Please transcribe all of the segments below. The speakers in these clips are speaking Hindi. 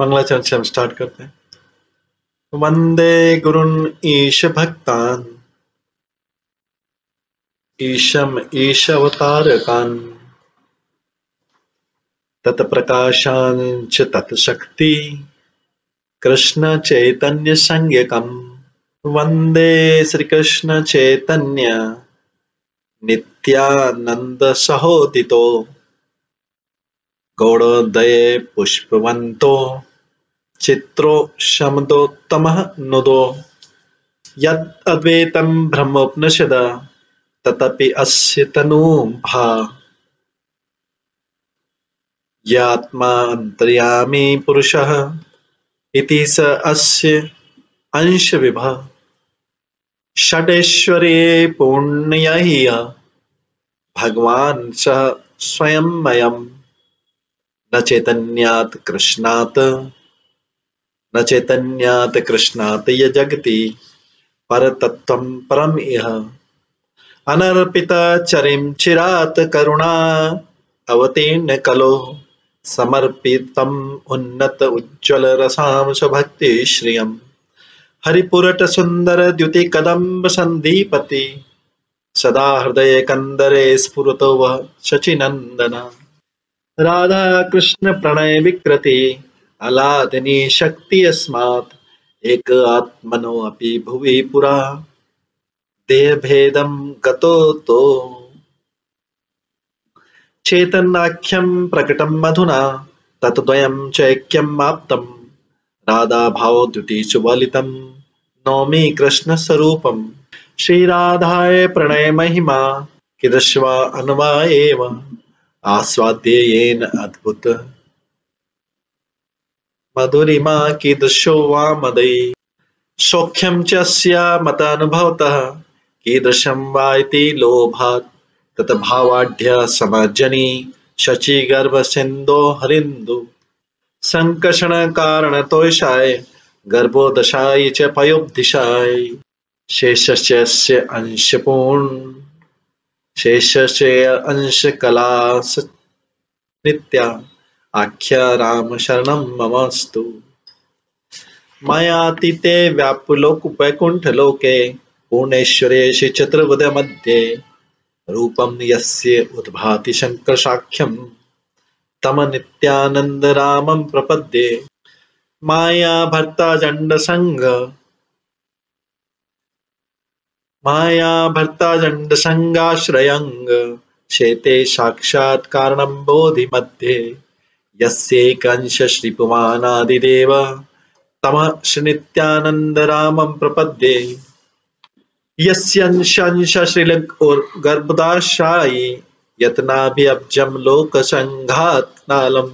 मंगलाचरण से हम स्टार्ट करते हैं। वंदे गुरुन् ईश भक्तान् ईशम् ईशवतारकान् तत्प्रकाशान् च तत्शक्ति कृष्ण चैतन्य संज्ञकम्। वंदे श्री कृष्ण चैतन्य नित्यानंद सहोदितो गौड़ोदये पुष्पवन्तो चित्रो शमदोत्तमः नुदो यद् अद्वैतं ब्रह्मोपनिषद तदपि अस्य तनूभा यात्मा अंतर्यामी पुरुषः इति स अस्य अंशविभः षडेश्वर्ये पूर्णयः भगवान् सः स्वयंमयम् न चैतन्यात् कृष्णात् य जगति परतत्त्वं परम् इह अनर्पित चरिं चिरात् करुणा अवतीर्ण कलो समर्पितम् उन्नत उज्ज्वल रसांश भक्ति श्रियम् हरिपुरट सुंदर द्युति कदम्ब संदीपति सदा हृदय कंदरे स्फुरतो वह शचिनंदन राधा कृष्ण प्रणय विकृति अलादिनी शक्ति अस्मात् एक आत्मनो अपि भुवि पुरा देह भेदम गतो तो चेतनाख्यं प्रकटम् अधुना तत्द्वयं चैक्यम् आप्तम् राधा भाव द्युति सुवलितम् नौमि कृष्ण स्वरूपम् श्रीराधाय प्रणय महिमा कीदृश्वा अन्वा एव आस्वाद्य येन अद्भुत मधुरिमा कीदृशो वा मदयि सौख्यं च अस्या मतानुभवतः कीदृशं वा इति लोभात् ततभावाढ्य समर्जनी शचीगर्भ सिन्धो हरिन्दु संकर्षण कारण तोषाय गर्भोदशाय च पयोब्धिशाय शेषस्य अंश पूर्ण शेषस्य अंश कला नित्या आख्या राम शरणं ममस्तु मायातीते व्यापुलोक वैकुंठ लोके पूर्णेश्वरे श्री चतुर्वद मध्ये रूपं यस्य उद्भाति शंकर साख्यं तम नित्यानंद रामं प्रपद्ये माया भर्ता जंड संग माया भर्ता जंड संगाश्रयंग शेते साक्षात् कारणं बोधि मध्ये यस्यैकांश श्रीपुमानादिदेव तमः श्रीनित्यानंद रामं प्रपद्ये यस्यंश श्रीलगर्भदाशायि यत्नाभिअब्जं लोकसंघातनालं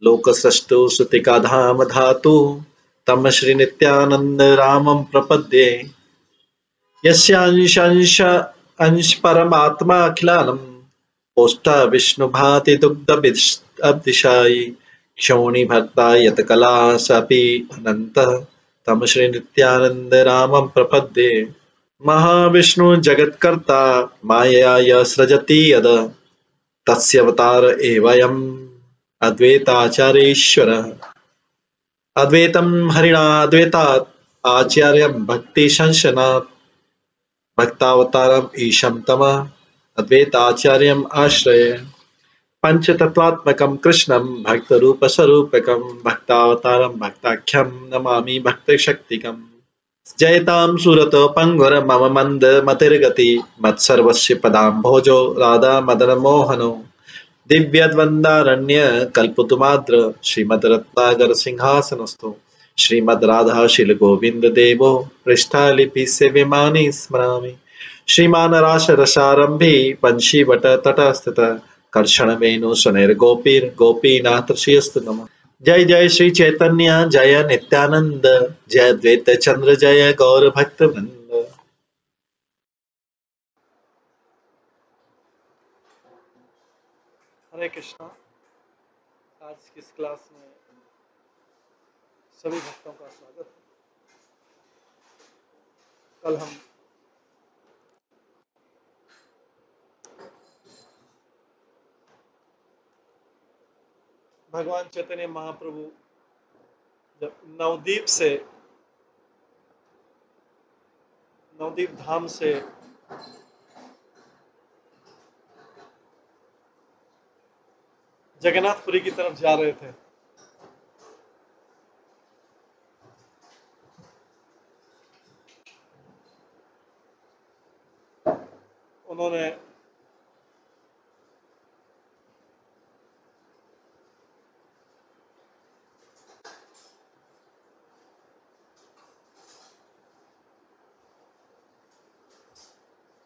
लोकसृष्टौ श्रुतिका धाम धातु तम श्रीनित्यानंद रामं प्रपद्ये यस्यांश अंश परमात्मा अखिलानं पोष्टा विष्णु भाति दुग्ध अब्दिशायि क्षोणी भक्ता यत कला सपि अनंतः तम श्री नित्यानंद रामं प्रपद्ये महाविष्णु जगत्कर्ता मायया य सृजति यद तस्य अवतार एवयम् अद्वैताचार्येश्वरः अद्वैतं हरिणा अद्वैतात् आचार्यं भक्ति संशनात् भक्तावतारम् ईशं तमः अद्वैताचार्यम् आश्रये पंचतत्वात्मकं कृष्णं भक्तरूपस्वरूपकं भक्तावतारं भक्ताख्यं नमामि भक्तशक्तिकम् जयतां सुरतो पंगुर मम मंद मतिर्गति मत्सर्वस्य पदाम्भोजो राधा मदन मोहनो दिव्यद्वन्द्वारण्य कल्पतुमाद्र श्रीमद्रत्नागर सिंहासनस्थो श्रीमद् राधा शील गोविंद देवो पृष्ठालिपि सेव्यमानि स्मरामि श्रीमान राश रसारंभी पंशी वट तटस्थित कर्षण वेणु सुनिर्गोपीर गोपीनाथ श्रीयस्तु नमः। जय जय श्री चैतन्य जय नित्यानंद जय द्वैत चंद्र जय गौर भक्त वृंद। हरे कृष्णा। आज की इस क्लास में सभी भक्तों का स्वागत है। कल हम भगवान चैतन्य महाप्रभु जब नवदीप धाम से जगन्नाथपुरी की तरफ जा रहे थे, उन्होंने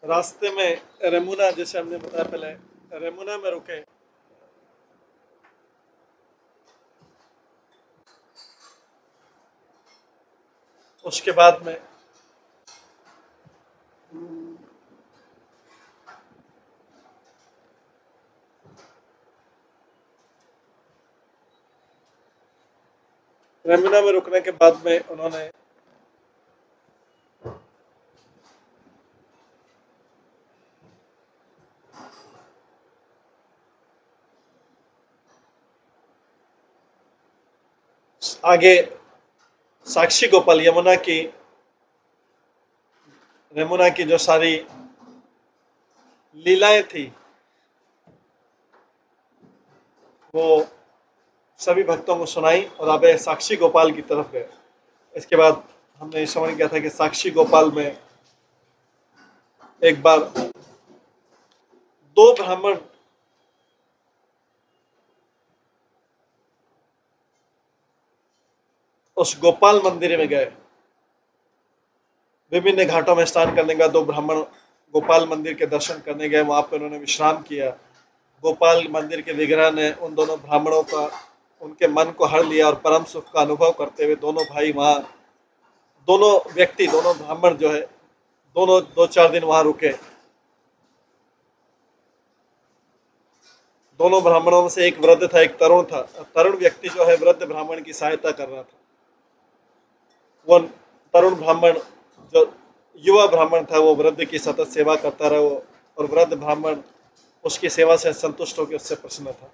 रास्ते में रेमुना, जैसे हमने बताया पहले, रेमुना में रुके। उसके बाद में रेमुना में रुकने के बाद में उन्होंने आगे साक्षी गोपाल, रेमुना की जो सारी लीलाएं थी वो सभी भक्तों को सुनाई और आगे साक्षी गोपाल की तरफ गए। इसके बाद हमने श्रवण किया था कि साक्षी गोपाल में एक बार दो ब्राह्मण उस गोपाल मंदिर में गए। विभिन्न घाटों में स्नान करने के बाद दो ब्राह्मण गोपाल मंदिर के दर्शन करने गए। वहां पर उन्होंने विश्राम किया। गोपाल मंदिर के विग्रह ने उन दोनों ब्राह्मणों का, उनके मन को हर लिया और परम सुख का अनुभव करते हुए दोनों भाई वहां, दोनों ब्राह्मण जो है, दोनों 2-4 दिन वहां रुके। दोनों ब्राह्मणों में से एक वृद्ध था, एक तरुण था। तरुण व्यक्ति जो है वृद्ध ब्राह्मण की सहायता कर रहा था। वो तरुण ब्राह्मण, जो युवा ब्राह्मण था, वो वृद्ध की सतत सेवा करता रहा। और वृद्ध ब्राह्मण उसकी सेवा से संतुष्ट होकर उससे प्रसन्न था।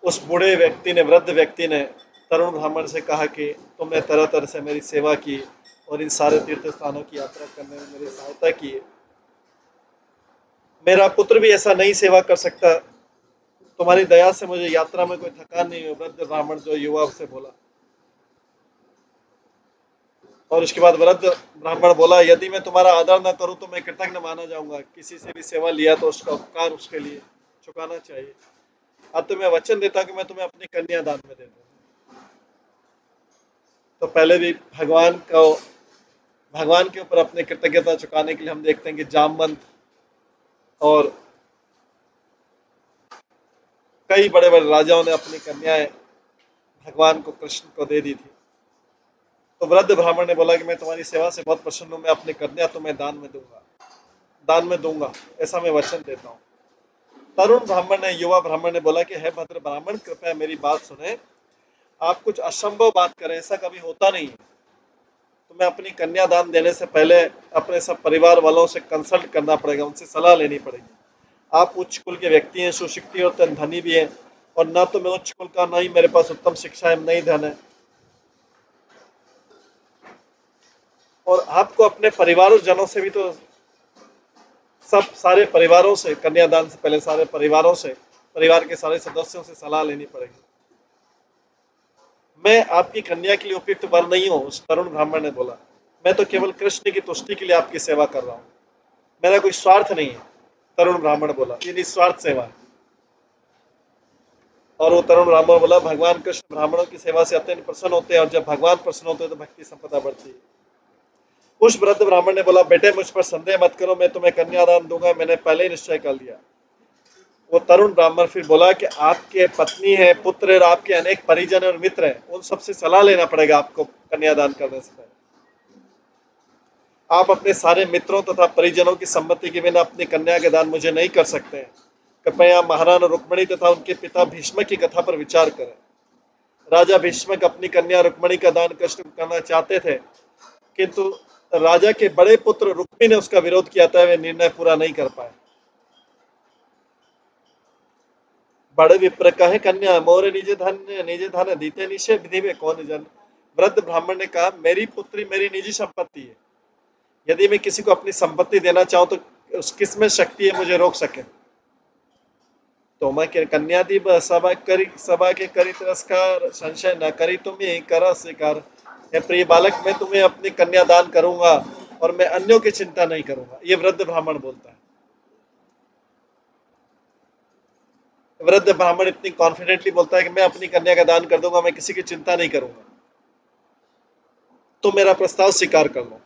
उस वृद्ध व्यक्ति ने तरुण ब्राह्मण से कहा कि तुमने तरह तरह से मेरी सेवा की और इन सारे तीर्थ स्थानों की यात्रा करने में मेरी सहायता की। मेरा पुत्र भी ऐसा नहीं सेवा कर सकता। तुम्हारी दया से मुझे यात्रा में कोई थकान नहीं हुई। वृद्ध ब्राह्मण जो युवा से बोला। और उसके बाद वृद्ध ब्राह्मण बोला, यदि मैं तुम्हारा आदर न करूं तो मैं कृतज्ञ माना जाऊंगा। किसी से भी सेवा लिया तो उसका उपकार उसके लिए चुकाना चाहिए। अब तो मैं वचन देता हूं कि मैं तुम्हें अपनी कन्या दान में दे दूंगा। तो पहले भी भगवान के ऊपर अपनी कृतज्ञता चुकाने के लिए हम देखते हैं कि जामवंत और कई बड़े बड़े राजाओं ने अपनी कन्याएं भगवान को, कृष्ण को दे दी थी। तो वृद्ध ब्राह्मण ने बोला कि मैं तुम्हारी सेवा से बहुत प्रसन्न हूं। मैं अपनी कन्या तुम्हें दान में दूंगा, ऐसा मैं वचन देता हूँ। युवा ब्राह्मण ने बोला कि हे भद्र ब्राह्मण, कृपया मेरी बात सुने। आप कुछ असंभव बात करें, ऐसा कभी होता नहीं। तुम्हें अपनी कन्या दान देने से पहले अपने सब परिवार वालों से कंसल्ट करना पड़ेगा, उनसे सलाह लेनी पड़ेगी। आप उच्च कुल के व्यक्ति हैं, सुशिक्षित और धनी भी हैं, और न तो मैं उच्च कुल का, न ही मेरे पास उत्तम शिक्षा है, न ही धन है। और आपको अपने परिवार जनों से भी तो सारे परिवारों से, कन्यादान से पहले सारे परिवारों से, परिवार के सारे सदस्यों से सलाह लेनी पड़ेगी। मैं आपकी कन्या के लिए उपयुक्त वर नहीं हूं, उस तरुण ब्राह्मण ने बोला। मैं तो केवल कृष्ण की तुष्टि के लिए आपकी सेवा कर रहा हूं। मेरा कोई स्वार्थ नहीं है। तरुण ब्राह्मण बोला, ये निस्वार्थ सेवा है। और वो तरुण ब्राह्मण बोला, भगवान कृष्ण ब्राह्मणों की सेवा से अत्यंत प्रसन्न होते हैं, और जब भगवान प्रसन्न होते हैं तो भक्ति संपदा बढ़ती है। उस वृद्ध ब्राह्मण ने बोला, बेटे मुझ पर संदेह मत करो, मैं तुम्हें कन्यादान दूंगा, मैंने पहले ही निश्चय कर लिया। वो तरुण ब्राह्मण फिर बोला कि आपके पत्नी है, पुत्र है, और आपके अनेक परिजन और मित्र हैं, उन सबसे सलाह लेना पड़ेगा आपको कन्यादान करने से पहले। आप अपने सारे मित्रों तथा परिजनों की सम्मति के बिना अपनी कन्या के दान मुझे नहीं कर सकते हैं। कृपया महाराणा रुक्मणी तथा उनके पिता भीष्म की कथा पर विचार करें। राजा भीष्मक अपनी कन्या रुक्मणी का दान कृष्ण करना चाहते थे, किंतु राजा के बड़े पुत्र रुक्मी ने उसका विरोध किया था, वे निर्णय पूरा नहीं कर पाए। बड़ विप्र कहे कन्या मोर निज धन दीते निशे विधि में कौन जन। वृद्ध ब्राह्मण ने कहा, मेरी पुत्री मेरी निजी संपत्ति है, यदि मैं किसी को अपनी संपत्ति देना चाहूं तो किसमें शक्ति है मुझे रोक सके। तो मैं के कन्या दी सभा के करी तिरस्कार, संशय न करी तुम्हें करा स्वीकार। हे प्रिय बालक, मैं तुम्हें अपनी कन्या दान करूंगा और मैं अन्यों की चिंता नहीं करूंगा। ये वृद्ध ब्राह्मण बोलता है। वृद्ध ब्राह्मण इतनी कॉन्फिडेंटली बोलता है कि मैं अपनी कन्या का दान कर दूंगा, मैं किसी की चिंता नहीं करूंगा, तो मेरा प्रस्ताव स्वीकार कर लो।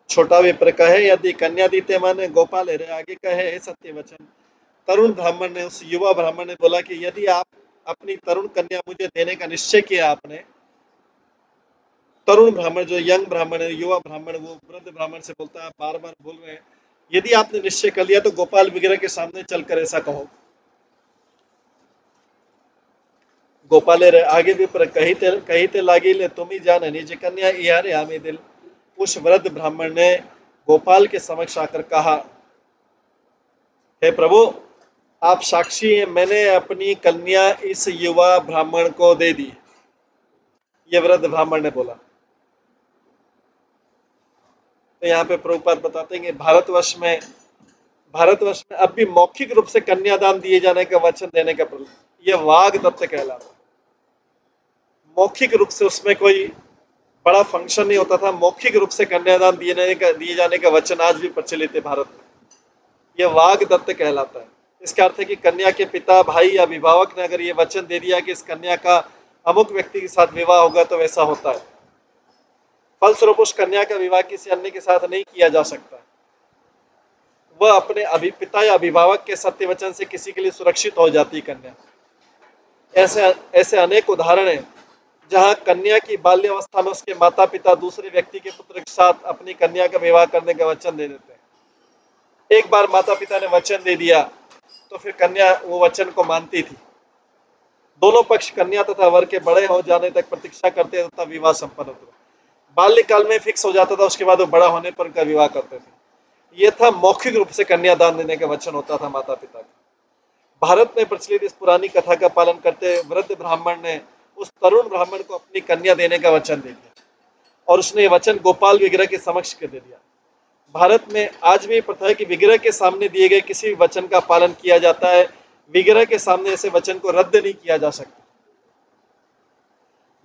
छोटा विप्र कहे, यदि कन्या दीते मन गोपाल रे आगे कहे सत्य वचन। तरुण ब्राह्मण ने, उस युवा ब्राह्मण ने बोला कि यदि आप अपनी तरुण कन्या मुझे देने का निश्चय किया आपने। तरुण ब्राह्मण, जो यंग ब्राह्मण है, युवा ब्राह्मण, वो वृद्ध ब्राह्मण से बोलता है, बार बार बोल रहे हैं, यदि आपने निश्चय कर लिया तो गोपाल विग्रह के सामने चलकर ऐसा कहो। गोपाल रे आगे भी पर कहीते लागी ले तुम ही जान निज कन्या यारे आमी दिल। उस वृद्ध ब्राह्मण ने गोपाल के समक्ष आकर कहा, हे प्रभु, आप साक्षी हैं, मैंने अपनी कन्या इस युवा ब्राह्मण को दे दी। ये वृद्ध ब्राह्मण ने बोला। तो यहाँ पे प्रभुपाद बताते हैं कि भारतवर्ष में अब भी मौखिक रूप से कन्यादान दिए जाने का वचन देने का यह वाग दत्त कहलाता है। मौखिक रूप से, उसमें कोई बड़ा फंक्शन नहीं होता था, मौखिक रूप से कन्यादान दिए जाने का वचन आज भी प्रचलित है भारत में। यह वाग दत्त कहलाता है। इसका अर्थ है कि कन्या के पिता, भाई या अभिभावक ने अगर ये वचन दे दिया कि इस कन्या का अमुक व्यक्ति के साथ विवाह होगा, तो वैसा होता है। फलस्वरूप उस कन्या का विवाह किसी अन्य के साथ नहीं किया जा सकता। वह अपने पिता या अभिभावक के सत्य वचन से किसी के लिए सुरक्षित हो जाती कन्या। ऐसे ऐसे अनेक उदाहरण हैं जहां कन्या की बाल्यावस्था में उसके माता पिता दूसरे व्यक्ति के पुत्र के साथ अपनी कन्या का विवाह करने का वचन दे देते हैं। एक बार माता पिता ने वचन दे दिया तो फिर कन्या वो वचन को मानती थी। दोनों पक्ष कन्या तथा वर के बड़े हो जाने तक प्रतीक्षा करते तथा विवाह संपन्न होता। बाल्यकाल में फिक्स हो जाता था, उसके बाद वो बड़ा होने पर उनका विवाह करते थे। यह था मौखिक रूप से कन्यादान देने का वचन होता था माता पिता का। भारत में प्रचलित इस पुरानी कथा का पालन करते हुए वृद्ध ब्राह्मण ने उस तरुण ब्राह्मण को अपनी कन्या देने का वचन दे दिया और उसने ये वचन गोपाल विग्रह के समक्ष दे दिया। भारत में आज भी प्रथा है कि विग्रह के सामने दिए गए किसी भी वचन का पालन किया जाता है। विग्रह के सामने ऐसे वचन को रद्द नहीं किया जा सकता।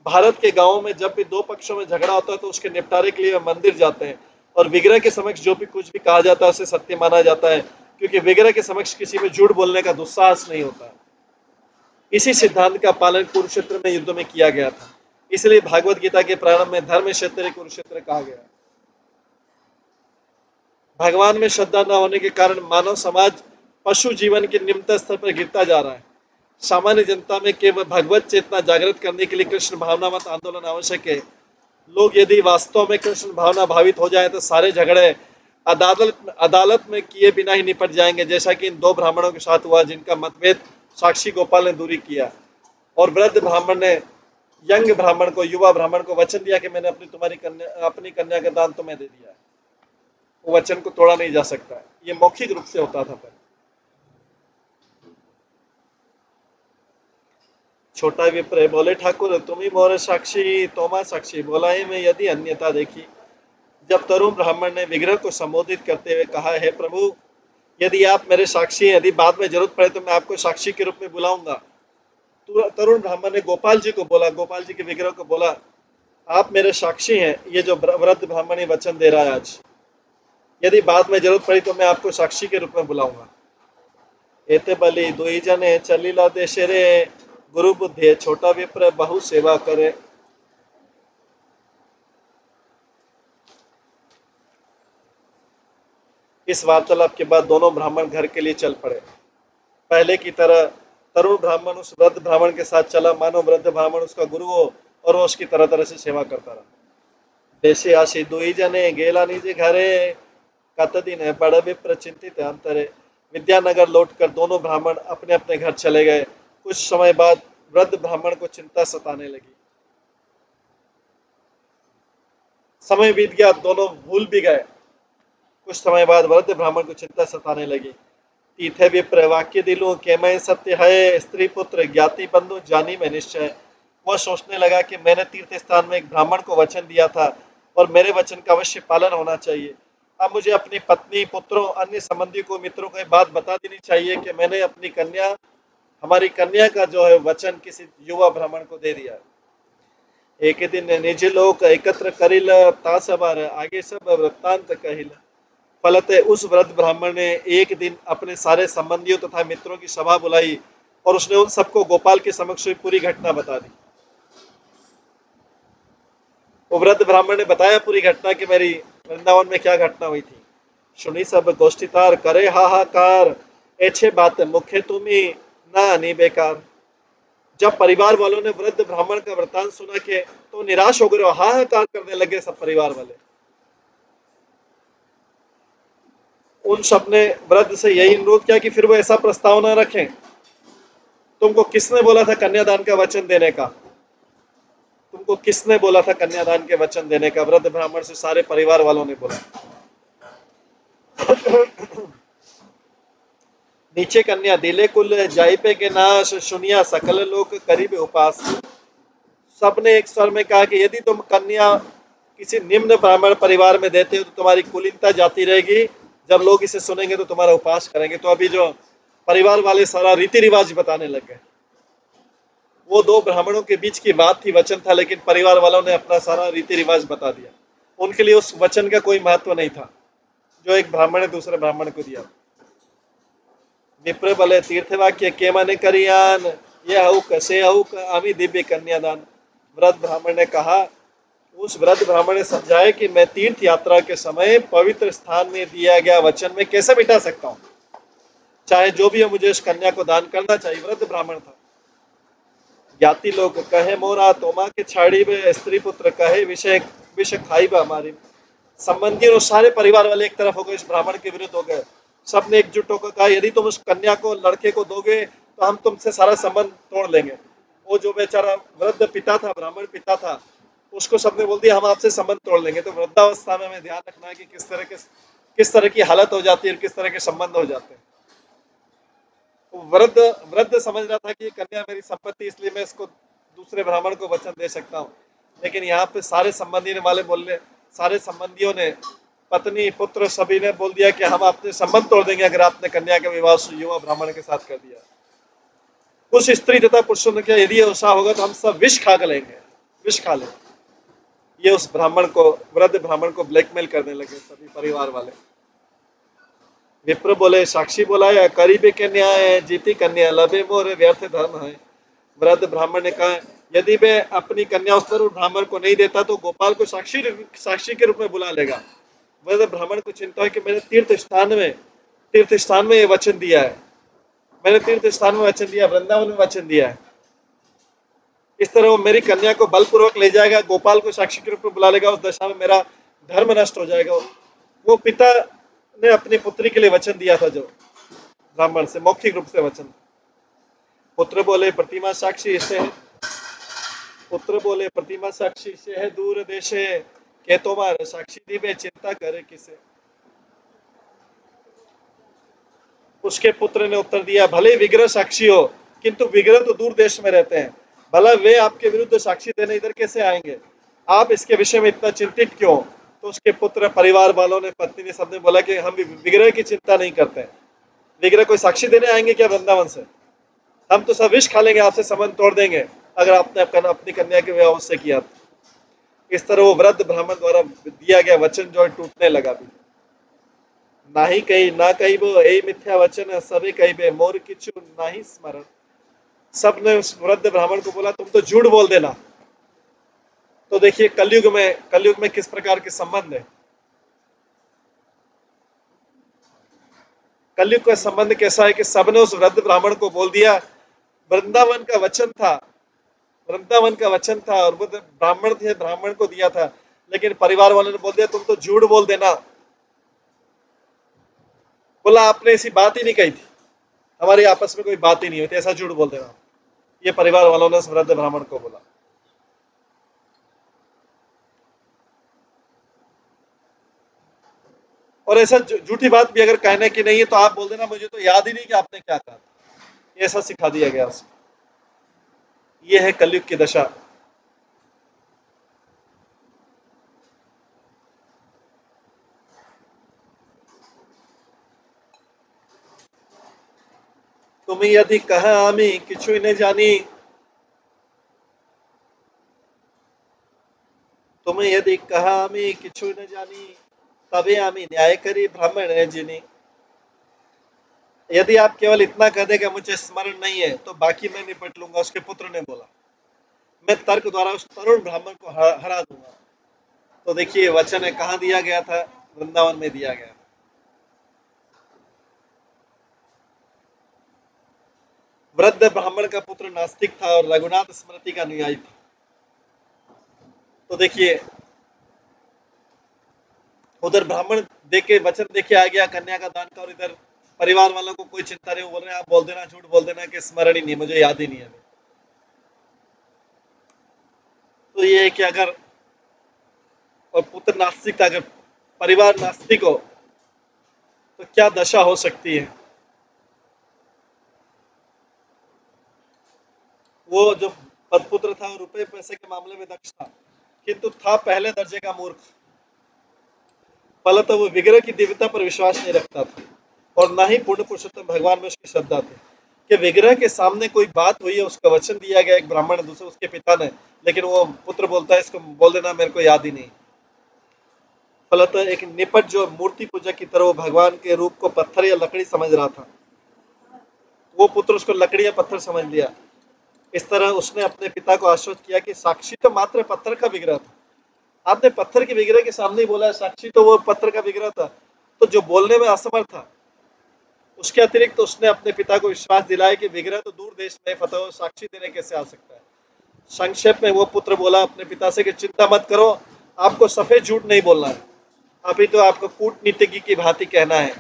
भारत के गांवों में जब भी दो पक्षों में झगड़ा होता है तो उसके निपटारे के लिए मंदिर जाते हैं और विग्रह के समक्ष जो भी कुछ भी कहा जाता है उसे सत्य माना जाता है, क्योंकि विग्रह के समक्ष किसी में झूठ बोलने का दुस्साहस नहीं होता। इसी सिद्धांत का पालन कुरुक्षेत्र में युद्ध में किया गया था। इसलिए भागवत गीता के प्रारंभ में धर्म क्षेत्र कुरुक्षेत्र कहा गया। भगवान में श्रद्धा न होने के कारण मानव समाज पशु जीवन के निम्नतम स्तर पर गिरता जा रहा है। सामान्य जनता में केवल भगवत चेतना जागृत करने के लिए कृष्ण भावना मत आंदोलन आवश्यक है। लोग यदि वास्तव में कृष्ण भावना भावित हो जाए तो सारे झगड़े अदालत में किए बिना ही निपट जाएंगे, जैसा कि इन दो ब्राह्मणों के साथ हुआ जिनका मतभेद साक्षी गोपाल ने दूरी किया। और वृद्ध ब्राह्मण ने यंग ब्राह्मण को, युवा ब्राह्मण को वचन दिया कि मैंने अपनी कन्या का दान तुम्हें दे दिया है। वो वचन को तोड़ा नहीं जा सकता। ये मौखिक रूप से होता था पहले। छोटा विप्र बोले, ठाकुर तुम ही मोर साक्षी, तोमा साक्षी बोला है मैं यदि अन्यथा देखी। जब तरुण ब्राह्मण ने विग्रह को संबोधित करते हुए कहा, है प्रभु, यदि आप मेरे साक्षी हैं, यदि बाद में जरूरत पड़े तो मैं आपको साक्षी के रूप में बुलाऊंगा। तरुण ब्राह्मण ने गोपाल जी को बोला, गोपाल जी के विग्रह को बोला, आप मेरे साक्षी हैं। ये जो वृद्ध ब्राह्मण ही वचन दे रहा है आज, यदि बाद में जरूरत पड़ी तो मैं आपको साक्षी के रूप में बुलाऊंगा। एते बलि दुई जने चलिला देशे रे, गुरु बुद्धि छोटा विप्र बहु सेवा करे। इस वार्तालाप के बाद दोनों ब्राह्मण घर के लिए चल पड़े। पहले की तरह तरुण ब्राह्मण उस वृद्ध ब्राह्मण के साथ चला, मानो वृद्ध ब्राह्मण उसका गुरु हो और वो उसकी तरह तरह से सेवा करता रहा। देशे आशी दुई जने गेला निजे घरे, कत दिन है बड़ विप्र चिंतित अंतरे। विद्यानगर लौटकर दोनों ब्राह्मण अपने अपने घर चले गए। कुछ समय बाद वृद्ध ब्राह्मण को चिंता सताने लगी। समय बीत गया, दोनों भूल भी गए। कुछ समय बाद वृद्ध ब्राह्मण को चिंता सताने लगी। तीथे विप्र वाक्य दिलूं के मैं सत्य है, स्त्री पुत्र ज्ञाति बंधु जानी मैं निश्चय। वह सोचने लगा कि मैंने तीर्थ स्थान में एक ब्राह्मण को वचन दिया था और मेरे वचन का अवश्य पालन होना चाहिए। अब मुझे अपनी पत्नी, पुत्रों, अन्य संबंधी को, मित्रों को ये बात बता देनी चाहिए कि मैंने अपनी कन्या, हमारी कन्या का जो है वचन किसी युवा ब्राह्मण को दे दिया। एक दिन निज लोक एकत्र करिल, तासबार आगे सब वृत्तांत कहिल। फलते उस वृद्ध ब्राह्मण ने एक दिन अपने सारे संबंधियों तथा मित्रों की सभा बुलाई और उसने उन सबको गोपाल के समक्ष हुई पूरी घटना बता दी। वो वृद्ध ब्राह्मण ने बताया पूरी घटना कि मेरी वृंदावन में क्या घटना हुई थी। सुनी सब गोष्ठीतार करे हाहाकार, ऐसे बात मुख्य तुम्हें ना आनी बेकार। जब परिवार वालों ने वृद्ध ब्राह्मण का वृतांत सुना के तो निराश हो गए, हाहाकार करने लगे सब परिवार वाले। उन सब ने वृद्ध से यही अनुरोध किया कि फिर वो ऐसा प्रस्ताव न रखें। तुमको किसने बोला था कन्यादान का वचन देने का? तुमको किसने बोला था कन्यादान के वचन देने का? वृद्ध ब्राह्मण से सारे परिवार वालों ने बोला। नीचे कन्या दिले कुल जाई पे के नाश, सुनिया सकल लोग करीब उपास। सबने एक स्वर में कहा कि यदि तुम कन्या किसी निम्न ब्राह्मण परिवार में देते हो तो तुम्हारी कुलीनता जाती रहेगी, जब लोग इसे सुनेंगे तो तुम्हारा उपास करेंगे। तो अभी जो परिवार वाले सारा रीति रिवाज बताने लग गए। वो दो ब्राह्मणों के बीच की बात थी, वचन था, लेकिन परिवार वालों ने अपना सारा रीति रिवाज बता दिया। उनके लिए उस वचन का कोई महत्व नहीं था जो एक ब्राह्मण ने दूसरे ब्राह्मण को दिया। विप्र बले तीर्थ वाक्य के मन करियान, ये हऊक से हऊक आमी दिव्य कन्यादान। वृद्ध ब्राह्मण ने कहा, उस वृद्ध ब्राह्मण ने समझाया कि मैं तीर्थ यात्रा के समय पवित्र स्थान में दिया गया वचन में कैसे मिटा सकता हूँ। चाहे जो भी हो, मुझे इस कन्या को दान करना चाहिए। वृद्ध ब्राह्मण था। ज्ञाति लोग कहे मोरा तोमा के छाड़ी में, स्त्री पुत्र कहे विषय विष खाई बा हमारी। संबंधी और सारे परिवार वाले एक तरफ हो गए, इस ब्राह्मण के विरुद्ध हो गए। सबने एकजुट होकर कहा, यदि तुम उस कन्या को, लड़के को दोगे तो हम तुमसे सारा संबंध तोड़ लेंगे। वो जो बेचारा वृद्ध पिता था, ब्राह्मण पिता था, उसको सबने बोल दिया हम आपसे संबंध तोड़ लेंगे। तो वृद्धावस्था में हमें ध्यान रखना है कि किस तरह की हालत हो जाती है और किस तरह के संबंध हो जाते हैं। वृद्ध वृद्ध समझ रहा था कि ये कन्या मेरी संपत्ति, इसलिए मैं इसको दूसरे ब्राह्मण को वचन दे सकता हूँ। लेकिन यहाँ पे सारे संबंधी ने वाले बोलने, सारे संबंधियों ने, पत्नी पुत्र सभी ने बोल दिया कि हम आपसे संबंध तोड़ देंगे अगर आपने कन्या का विवाह युवा ब्राह्मण के साथ कर दिया। उस स्त्री तथा पुरुषों ने क्या, यदि ऐसा होगा तो हम सब विष खा लेंगे, विष खा लेंगे। ये उस ब्राह्मण को, वृद्ध ब्राह्मण को ब्लैकमेल करने लगे सभी परिवार वाले। विप्र बोले, साक्षी बोलाया करीबे के न्याय, जीती कन्या लबे मोर व्यर्थ धर्म है। वृद्ध ब्राह्मण ने कहा, यदि मैं अपनी कन्या उस ब्राह्मण को नहीं देता तो गोपाल को साक्षी के रूप में बुला लेगा। वृद्ध ब्राह्मण को चिंता है कि मैंने तीर्थ स्थान में ये वचन दिया है, मैंने तीर्थ स्थान में वचन दिया, वृंदावन में वचन दिया है। इस तरह वो मेरी कन्या को बलपूर्वक ले जाएगा, गोपाल को साक्षी के रूप में बुला लेगा। उस दशा में मेरा धर्म नष्ट हो जाएगा। वो पिता ने अपनी पुत्री के लिए वचन दिया था, जो ब्राह्मण से मौखिक रूप से वचन। पुत्र बोले प्रतिमा साक्षी से है, पुत्र बोले प्रतिमा साक्षी से है दूर देशे, के तुम्हारे साक्षी दिवे चिंता करे किसे। उसके पुत्र ने उत्तर दिया, भले विग्रह साक्षी हो, किंतु विग्रह तो दूर देश में रहते हैं, भला वे आपके विरुद्ध साक्षी देने इधर कैसे आएंगे? आप इसके विषय में इतना चिंतित क्यों? तो उसके पुत्र, परिवार वालों ने, पत्नी ने, सबने बोला कि हम विग्रह की चिंता नहीं करते। विग्रह कोई साक्षी देने आएंगे क्या वृंदावन से? हम तो सब विष खा लेंगे, आपसे संबंध तोड़ देंगे अगर आपने अपनी कन्या के विवाह उससे किया। इस तरह वो वृद्ध ब्राह्मण द्वारा दिया गया वचन जो है टूटने लगा भी। ना ही कही ना कही वो यही मिथ्या वचन, सभी कही बे मोर किचु नाही स्मरण। सब ने उस वृद्ध ब्राह्मण को बोला, तुम तो झूठ बोल देना। तो देखिए कलयुग में किस प्रकार के संबंध है। कलयुग का संबंध कैसा है कि सबने उस वृद्ध ब्राह्मण को बोल दिया, वृंदावन का वचन था, वृंदावन का वचन था और वो ब्राह्मण थे, ब्राह्मण को दिया था। लेकिन परिवार वालों ने बोल दिया, तुम तो झूठ बोल देना। बोला आपने ऐसी बात ही नहीं कही थी, हमारी आपस में कोई बात ही नहीं होती, ऐसा झूठ बोल देना। ये परिवार वालों ने उस वृद्ध ब्राह्मण को बोला। और ऐसा झूठी बात भी अगर कहने की नहीं है तो आप बोल देना मुझे तो याद ही नहीं कि आपने क्या कहा था। ये ऐसा सिखा दिया गया उसको। ये है कलयुग की दशा। तुम यदि कहा आमी किछु न जानी, तुम यदि कहा आमी किछु न जानी, तबे आमी न्याय करी ब्राह्मण जिनी। यदि आप केवल इतना कह देगा मुझे स्मरण नहीं है तो बाकी मैं निपट लूंगा, उसके पुत्र ने बोला। मैं तर्क द्वारा उस तरुण ब्राह्मण को हरा दूंगा। तो देखिए वचन है कहाँ दिया गया था, वृंदावन में दिया गया। वृद्ध ब्राह्मण का पुत्र नास्तिक था और रघुनाथ स्मृति का अनुयायी था। तो देखिए उधर ब्राह्मण देके वचन देके आ गया कन्या का दान का, और इधर परिवार वालों को कोई चिंता नहीं, बोल रहे हैं आप बोल देना, झूठ बोल देना कि स्मरण ही नहीं, मुझे याद ही नहीं है। तो ये है कि अगर और पुत्र नास्तिक था, अगर परिवार नास्तिक हो तो क्या दशा हो सकती है। वो जो पदपुत्र था वो रुपए पैसे के मामले में दक्ष था, किंतु था पहले दर्जे का मूर्ख। फलत वो विग्रह की दिव्यता पर विश्वास नहीं रखता था और ना ही पूर्ण पुरुषोत्तम भगवान में उसकी श्रद्धा थी कि विग्रह के सामने कोई बात हुई है, उसका वचन दिया गया एक ब्राह्मण दूसरे उसके पिता ने, लेकिन वो पुत्र बोलता है इसको बोल देना मेरे को याद ही नहीं। फलत एक निपट जो मूर्ति पूजा की तरह वो भगवान के रूप को पत्थर या लकड़ी समझ रहा था, वो पुत्र उसको लकड़ी या पत्थर समझ लिया। इस तरह उसने अपने पिता को आश्वस्त किया कि साक्षी तो मात्र पत्थर का विग्रह था। आपने पत्थर के विग्रह के सामने ही बोला है, साक्षी तो वो पत्थर का विग्रह था, तो जो बोलने में असमर्थ था। उसके अतिरिक्त उसने अपने पिता को विश्वास दिलाया कि विग्रह तो दूर देश में फतेह, साक्षी देने कैसे आ सकता है। संक्षेप में वो पुत्र बोला अपने पिता से कि चिंता मत करो, आपको सफेद झूठ नहीं बोलना है, अभी तो आपको कूटनीतिज्ञ की भांति कहना है।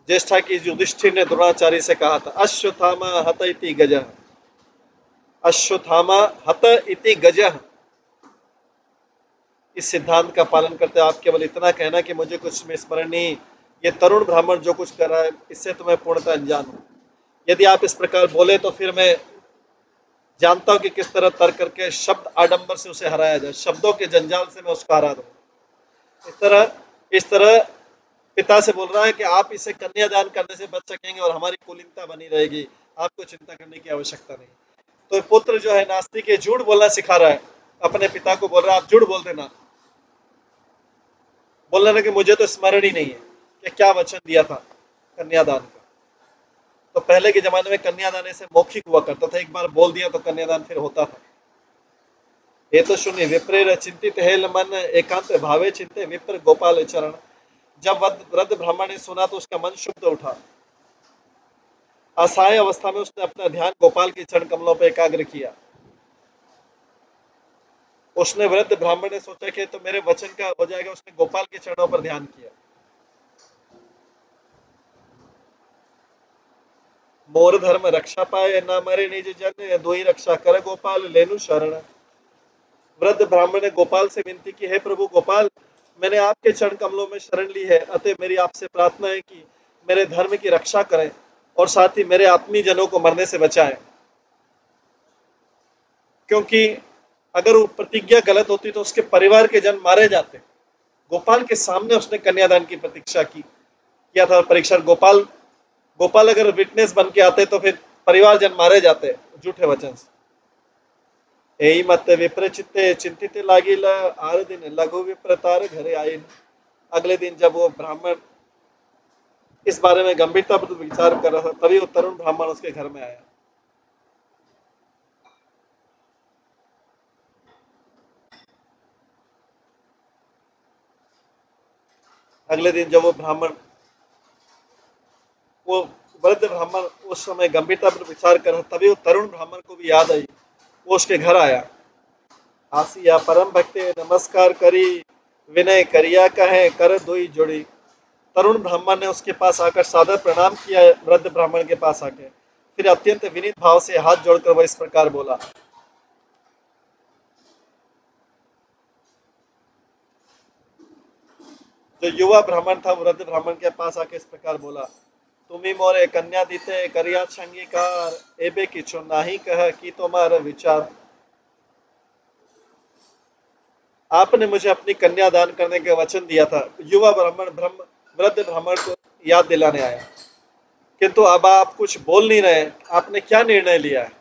ज्येष्ठा की युधिष्ठिर ने द्रोणाचार्य से कहा था अश्वत्थामा हत इति गजः, अश्वत्थामा हत इति गजः। इस सिद्धांत का पालन करते आप केवल इतना कहना कि मुझे कुछ में स्मरण नहीं, ये तरुण ब्राह्मण जो कुछ कर रहा है इससे तो मैं पूर्णतः अनजान हूँ। यदि आप इस प्रकार बोले तो फिर मैं जानता हूँ कि किस तरह तर्क करके शब्द आडंबर से उसे हराया जाए, शब्दों के जंजाल से मैं उसको हरा दूँ। इस तरह पिता से बोल रहा है कि आप इसे कन्यादान करने से बच सकेंगे और हमारी कुलीनता बनी रहेगी, आपको चिंता करने की आवश्यकता नहीं। तो पुत्र जो है नास्तिक है, झूठ बोलना सिखा रहा है, अपने पिता को बोल रहा है आप झूठ बोल देना, बोलने लगे मुझे तो स्मरण ही नहीं है कि क्या वचन दिया था कन्यादान का। तो पहले के जमाने में कन्यादान ऐसे मौखिक हुआ करता था, एक बार बोल दिया तो कन्यादान फिर होता था। ये तो सुनिए विप्रेर चिंतित है मन एकांत भावे चिंते विप्र गोपाल चरण। जब वृद्ध ब्राह्मण ने सुना तो उसका मन शुद्ध उठा। असहाय अवस्था में उसने अपना ध्यान गोपाल के चरण कमलों पर एकाग्र किया। उसने वृद्ध ब्राह्मण ने सोचा कि तो मेरे वचन का हो जाएगा, उसने गोपाल के चरणों पर ध्यान किया। मोर धर्म रक्षा पाए न मरे निज जन, दो ही रक्षा कर गोपाल लेनु शरण। वृद्ध ब्राह्मण ने गोपाल से विनती की है प्रभु गोपाल, मैंने आपके चरण कमलों में शरण ली है, अतः मेरी आपसे प्रार्थना है कि मेरे धर्म की रक्षा करें और साथ ही मेरे आत्मीय जनों को मरने से बचाएं। क्योंकि अगर वो प्रतिज्ञा गलत होती तो उसके परिवार के जन मारे जाते। गोपाल के सामने उसने कन्यादान की प्रतीक्षा की किया था परीक्षा। गोपाल गोपाल अगर विटनेस बन के आते तो फिर परिवार जन मारे जाते झूठे वचन से। यही मत विप्र चित्ते चिंतित लागिल आर दिन लघु विप्रतार घरे आए। अगले दिन जब वो ब्राह्मण इस बारे में गंभीरता पूर्वक विचार कर रहा था तभी वो तरुण ब्राह्मण उसके घर में आया। अगले दिन जब वो वृद्ध ब्राह्मण उस समय गंभीरता पूर्वक विचार कर रहा था तभी वो तरुण ब्राह्मण को भी याद आई, वो उसके घर आया। आसिया परम भक्ते नमस्कार करी, विनय करिया कहे कर दोई जोड़ी। तरुण ब्राह्मण ने उसके पास आकर सादर प्रणाम किया। वृद्ध ब्राह्मण के पास आके फिर अत्यंत विनीत भाव से हाथ जोड़कर वह इस प्रकार बोला। जो युवा ब्राह्मण था वृद्ध ब्राह्मण के पास आके इस प्रकार बोला, तुम्ही मोरे कन्या दीते करिया अंगीकार, एबे किछु नाही कह कि तुम्हारा विचार। आपने मुझे अपनी कन्या दान करने का वचन दिया था। युवा ब्राह्मण ब्रह्म वृद्ध ब्राह्मण को याद दिलाने आया, किंतु अब आप कुछ बोल नहीं रहे, आपने क्या निर्णय लिया है?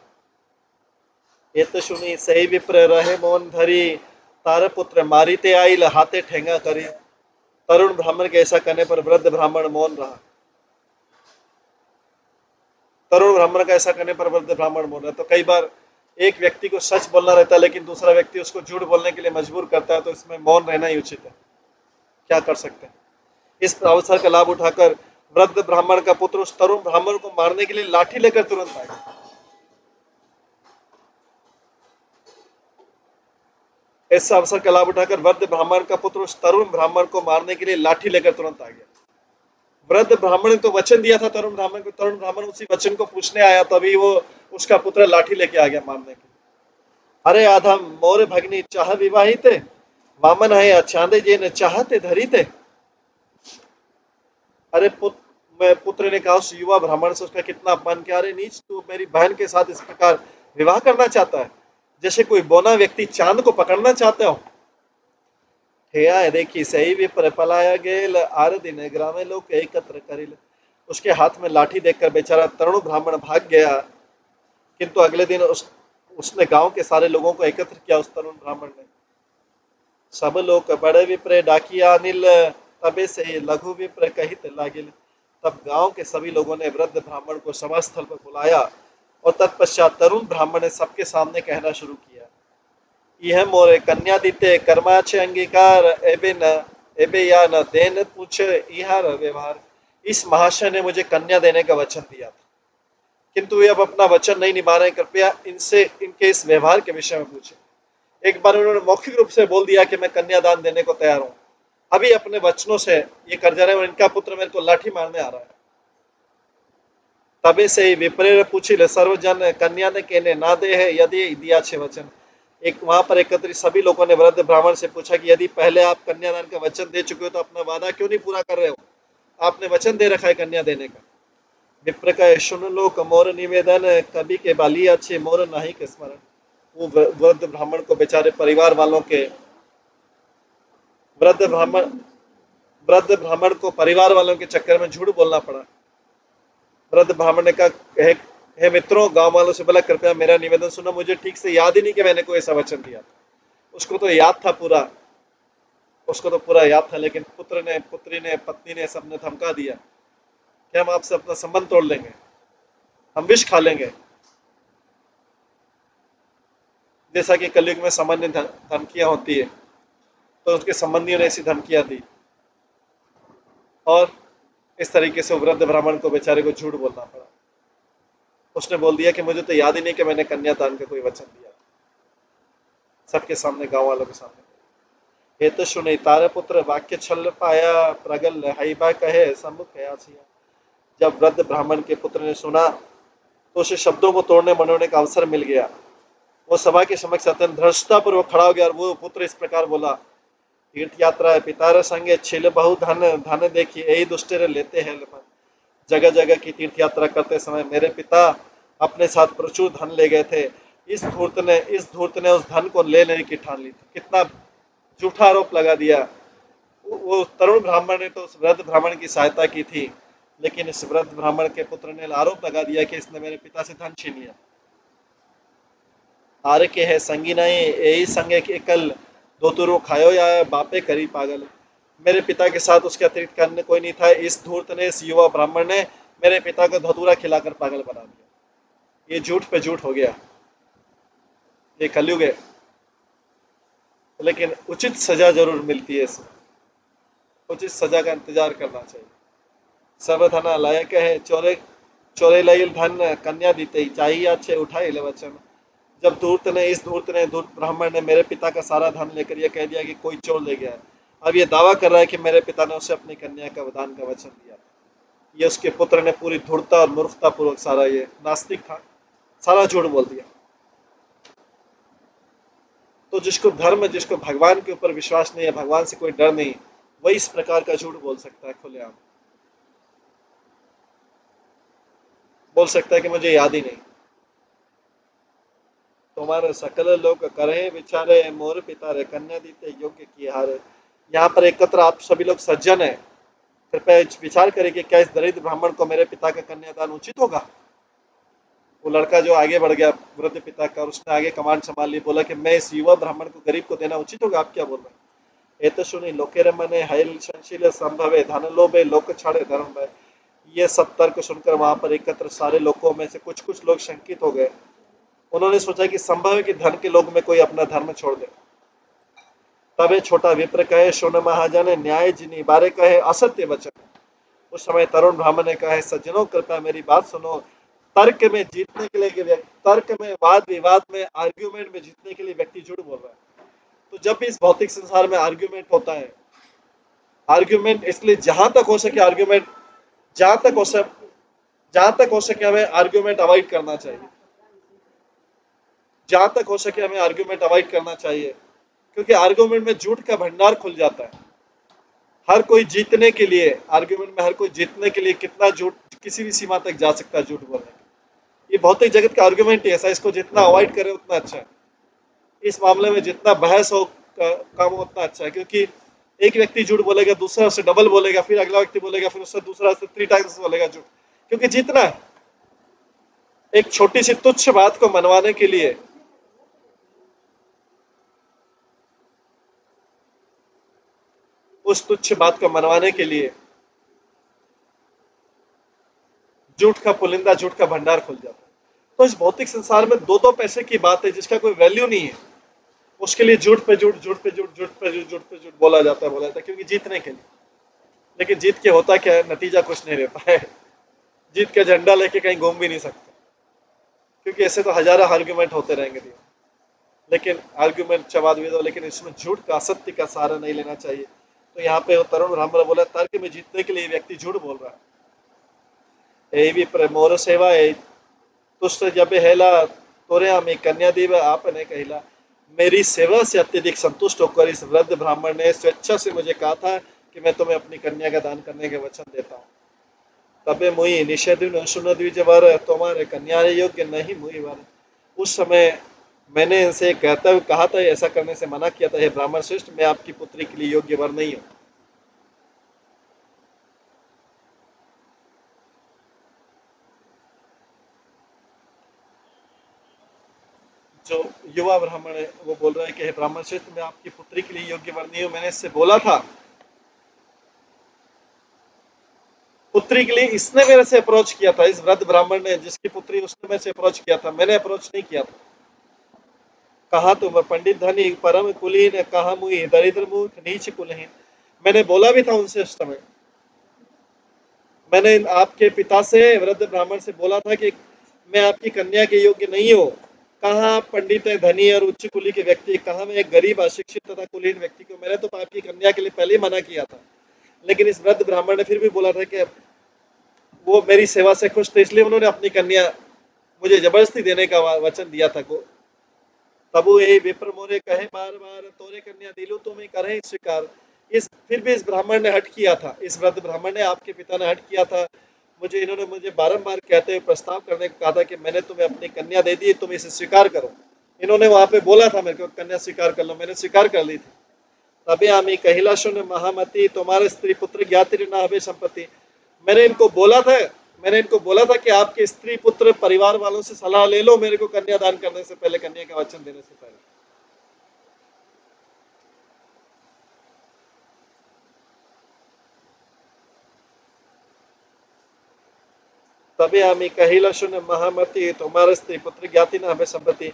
ये तो सुनी सही विप्र रहे मौन धरी, तार पुत्र मारीते आई हाथे ठेंगा करी। तरुण ब्राह्मण के ऐसा करने पर वृद्ध ब्राह्मण मौन रहा। तरुण ब्राह्मण का ऐसा करने पर वृद्ध ब्राह्मण मौन रहा। तो कई बार एक व्यक्ति को सच बोलना रहता है, लेकिन दूसरा व्यक्ति उसको झूठ बोलने के लिए मजबूर करता है, तो इसमें मौन रहना ही उचित है। क्या कर सकते हैं? इस अवसर का लाभ उठाकर वृद्ध ब्राह्मण का पुत्र उस तरुण ब्राह्मण को मारने के लिए लाठी लेकर तुरंत आ गया। इस अवसर का लाभ उठाकर वृद्ध ब्राह्मण का पुत्र उस तरुण ब्राह्मण को मारने के लिए लाठी लेकर तुरंत आ गया। वृद्ध ब्राह्मण ने तो वचन दिया था तरुण ब्राह्मण को, तरुण ब्राह्मण उसी वचन को पूछने आया, तभी वो उसका पुत्र लाठी लेके आ गया मारने के लिए। अरे आधम मोर भगनी चाह विवाहित, वामन है चांदे जे ने चाहते धरी थे। अरे पुत्र ने कहा उस युवा ब्राह्मण से, उसका कितना अपमान किया। अरे नीच, तू मेरी बहन के साथ इस प्रकार विवाह करना चाहता है, जैसे कोई बोना व्यक्ति चांद को पकड़ना चाहता हो। ठेया देखी सही विप्र पलाया गेल, आर दिन ग्रामे लोग एकत्र करिल। उसके हाथ में लाठी देखकर बेचारा तरुण ब्राह्मण भाग गया, किंतु अगले दिन उसने गांव के सारे लोगों को एकत्र किया। उस तरुण ब्राह्मण ने सब लोग बड़े विप्र डाकिया अनिल, तबे से लघु विप्र कहित लागिल। तब गांव के सभी लोगों ने वृद्ध ब्राह्मण को सभा स्थल पर बुलाया और तत्पश्चात तरुण ब्राह्मण ने सबके सामने कहना शुरू किया, यह मोरे कन्या दीते कर्माचे अंगीकार, एबे या न देन पूछे इहार व्यवहार। इस महाशय ने मुझे कन्या देने का वचन दिया था, किंतु वे अब अपना वचन नहीं निभा रहे। कृपया इनसे इनके इस व्यवहार के विषय में पूछे। एक बार उन्होंने मौखिक रूप से बोल दिया कि मैं कन्यादान देने को तैयार हूं, अभी अपने वचनों से ये कर जा रहे हैं और इनका पुत्र मेरे को लाठी मारने आ रहा है। तबे से ही विप्रेर पूछिल सर्वजन कन्या ने कहने ना दे है यदि दिया छे वचन। एक वहां पर एकत्रित सभी लोगों ने वृद्ध ब्राह्मण से पूछा कि यदि पहले आप कन्यादान का वचन दे चुके हो तो अपना वादा क्यों नहीं पूरा कर रहे हो? आपने वचन दे रखा है कन्या देने का। विप्र का सुन लो मोर निवेदन, कभी के बाली अच्छे मोर नहीं के स्मरण। वो वृद्ध ब्राह्मण को बेचारे परिवार वालों के वृद्ध ब्राह्मण वृद्ध ब्राह्मण को परिवार वालों के चक्कर में झूठ बोलना पड़ा। वृद्ध ब्राह्मण ने कहा, हे मित्रों, गांव वालों से बोला कृपया मेरा निवेदन सुनो, मुझे ठीक से याद ही नहीं कि मैंने कोई ऐसा वचन दिया था। उसको तो याद था पूरा, उसको तो पूरा याद था, लेकिन पुत्र ने, पुत्री ने, पत्नी ने, सबने धमका दिया कि हम आपसे अपना संबंध तोड़ लेंगे, हम विष खा लेंगे। जैसा कि कलयुग में सामान्य धमकियां होती है, तो उसके संबंधियों ने ऐसी धमकियां दी और इस तरीके से वृद्ध ब्राह्मण को बेचारे को झूठ बोलना पड़ा। उसने बोल दिया कि मुझे तो याद ही नहीं कि मैंने कन्यादान का कोई वचन दिया, सबके सामने, गांव वालों के सामने। हे तो सुने तारे पुत्र वाक्य छल पाया, प्रगल हाइबा कहे सम्मुख है आसिया। जब वृद्ध ब्राह्मण के पुत्र ने सुना तो उसे शब्दों को तोड़ने मरोड़ने का अवसर मिल गया। वो सभा के समक्ष अत्यंत धृष्टता पूर्वक खड़ा हो गया और वो पुत्र इस प्रकार बोला, तीर्थ यात्रा है पितार संगे छिल बहु धन, धन देखिए यही दुष्टेर लेते हैं मन। जगह जगह की तीर्थ यात्रा करते समय मेरे पिता अपने साथ प्रचुर धन ले गए थे। इस धूर्त ने उस धन को ले लेने की ठान ली थी। कितना झूठा आरोप लगा दिया। वो तरुण ब्राह्मण ने तो उस वृद्ध ब्राह्मण की सहायता की थी, लेकिन इस वृद्ध ब्राह्मण के पुत्र ने आरोप लगा दिया कि इसने मेरे पिता से धन छीन लिया। आर के है संगी नहीं यही संगे के कल दो तुरो खायो या बापे करी पागल। मेरे पिता के साथ उसके अतिरिक्त अन्य कोई नहीं था। इस धूर्त ने, इस युवा ब्राह्मण ने मेरे पिता को धतूरा खिलाकर पागल बना दिया। ये झूठ पे झूठ हो गया। ये कलयुग है, लेकिन उचित सजा जरूर मिलती है। इसमें उचित सजा का इंतजार करना चाहिए। सब धना लायक है चोरे चोरे लईल धन, कन्या दीते चाहिए अच्छे उठाई ले वचन। जब धूर्त ब्राह्मण ने मेरे पिता का सारा धन लेकर यह कह दिया कि कोई चोर ले गया है, अब ये दावा कर रहा है कि मेरे पिता ने उसे अपनी कन्या का दान का वचन दिया। ये उसके पुत्र ने पूरी धूर्तता और मूर्खता पूर्वक, सारा ये नास्तिक था, सारा झूठ बोल दिया। तो जिसको धर्म, जिसको भगवान के ऊपर विश्वास नहीं है, भगवान से कोई डर नहीं, वही इस प्रकार का झूठ बोल सकता है खुलेआम। बोल सकता है कि मुझे याद ही नहीं। तुम्हारे सकल लोग करे विचारे मोर पिता रे कन्या दीते योग्य की हारे। यहाँ पर एकत्र आप सभी लोग सज्जन हैं, कृपया विचार करें कि क्या इस दरिद्र ब्राह्मण को मेरे पिता का कन्यादान उचित होगा। वो लड़का जो आगे बढ़ गया वृद्ध पिता का, और उसने आगे कमांड संभाल ली, बोला कि मैं इस युवा ब्राह्मण को गरीब को देना उचित होगा। आप क्या बोल रहे हैं? ये तो सुनी लोकेर मने हयल संशील संभवे धन लोभे लोक छाड़े धर्म भय। ये सब तर्क सुनकर वहां पर एकत्र सारे लोगों में से कुछ कुछ लोग शंकित हो गए। उन्होंने सोचा कि संभव है कि धन के लोग में कोई अपना धर्म छोड़ दे। तब ये छोटा विप्र कहे सुन महाजन न्याय जिनी बारे कहे असत्य वचन। उस समय तरुण ब्राह्मण ने कहा है, सज्जनों कृपया मेरी बात सुनो। तर्क में जीतने के लिए तर्क में वाद विवाद में आर्ग्यूमेंट में जीतने के लिए व्यक्ति झूठ बोल रहा है। तो जब भी इस भौतिक संसार में आर्ग्यूमेंट होता है, आर्ग्यूमेंट इसलिए जहां तक हो सके आर्ग्यूमेंट जहां तक हो सके जहां तक हो सके हमें आर्ग्यूमेंट अवॉइड करना चाहिए। जहां तक हो सके हमें आर्ग्यूमेंट अवॉइड करना चाहिए, क्योंकि आर्ग्यूमेंट में झूठ का भंडार खुल जाता है। हर कोई जीतने के लिए आर्ग्यूमेंट में हर कोई जीतने के लिए कितना झूठ किसी भी सीमा तक जा सकता है झूठ बोलने। ये भौतिक जगत का आर्ग्यूमेंट ही ऐसा, इसको जितना अवॉइड करे उतना अच्छा है। इस मामले में जितना बहस हो कम उतना अच्छा है, क्योंकि एक व्यक्ति झूठ बोलेगा, दूसरा उससे डबल बोलेगा, फिर अगला व्यक्ति बोलेगा, फिर उससे दूसरा उससे 3 टाइम्स बोलेगा झूठ, क्योंकि जीतना है। एक छोटी सी तुच्छ बात को मनवाने के लिए उस तुच्छ बात को मनवाने के लिए झूठ का पुलिंदा झूठ का भंडार खुल जाता है। तो इस भौतिक संसार में दो दो पैसे की बात है जिसका कोई वैल्यू नहीं है, उसके लिए झूठ पे झूठ झूठ पे झूठ झूठ पे झूठ झूठ पे झूठ बोला जाता है, क्योंकि जीतने के लिए। लेकिन जीत के होता क्या है, नतीजा कुछ नहीं रहता है। जीत का झंडा लेके कहीं घूम भी नहीं सकते, क्योंकि ऐसे तो हजारों आर्ग्यूमेंट होते रहेंगे। लेकिन आर्ग्यूमेंट चवाद विद, लेकिन इसमें झूठ का असत्य का सहारा नहीं लेना चाहिए। तो यहाँ पे तरुण ब्राह्मण बोला, तर्क में जीतने के लिए व्यक्ति झूठ बोल रहा है। भी मोर सेवा है तुष्ट जब हेला तोरे हमें कन्या देव आपने कहला। मेरी सेवा से अत्यधिक संतुष्ट होकर इस वृद्ध ब्राह्मण ने स्वेच्छा से मुझे कहा था कि मैं तुम्हें अपनी कन्या का दान करने के वचन देता हूँ। तबे मुई निषेध सुन द्विज वर तुम्हारे कन्या योग्य नहीं मुई वर। उस समय मैंने इनसे कहता हुआ कहा था, ऐसा करने से मना किया था, हे ब्राह्मण श्रेष्ठ, मैं आपकी पुत्री के लिए योग्य वर नहीं हूँ। जो युवा ब्राह्मण है वो बोल रहा है कि हे ब्राह्मण श्रेष्ठ, मैं आपकी पुत्री के लिए योग्य वर नहीं हूँ। मैंने इससे बोला था, पुत्री के लिए इसने मेरे से अप्रोच किया था, इस वृद्ध ब्राह्मण ने, जिसकी पुत्री उसने मेरे से अप्रोच किया था, मैंने अप्रोच नहीं किया था। कहा तुम पंडित धनी परम कुलीन, कहा मुई दरिद्र मूर्ख नीच कुलहीन। मैंने बोला भी था उनसे उस समय, मैंने आपके पिता से वृद्ध ब्राह्मण से बोला था कि मैं आपकी कन्या के योग्य नहीं हूँ। कहा आप पंडित है, धनी और उच्च कुली के व्यक्ति, कहा मैं एक गरीब अशिक्षित तथा कुलीन व्यक्ति को, मैंने तो आपकी कन्या के लिए पहले ही मना किया था। लेकिन इस वृद्ध ब्राह्मण ने फिर भी बोला था कि वो मेरी सेवा से खुश थे, इसलिए उन्होंने अपनी कन्या मुझे जबरदस्ती देने का वचन दिया था को। तबु ये विप्र मोरे कहे बार बार तोरे कन्या दिलू तुम्हें करे स्वीकार। इस फिर भी इस ब्राह्मण ने हट किया था, इस वृद्ध ब्राह्मण ने, आपके पिता ने हट किया था। इन्होंने मुझे बारंबार कहते हुए प्रस्ताव करने को कहा था कि मैंने तुम्हें अपनी कन्या दे दी, तुम इसे स्वीकार करो। इन्होंने वहां पे बोला था मेरे को कन्या स्वीकार कर लो, मैंने स्वीकार कर ली थी। तभी आमी कहिला सुन महामती तुम्हारे स्त्री पुत्र ज्ञाति ना हवे संपत्ति। मैंने इनको बोला था मैंने इनको बोला था कि आपके स्त्री पुत्र परिवार वालों से सलाह ले लो मेरे को कन्या दान करने से पहले, कन्या का वचन देने से पहले। तभी आमी कहिला सुन महामती तुम्हारे स्त्री पुत्र ज्ञाति न हमें संपत्ति।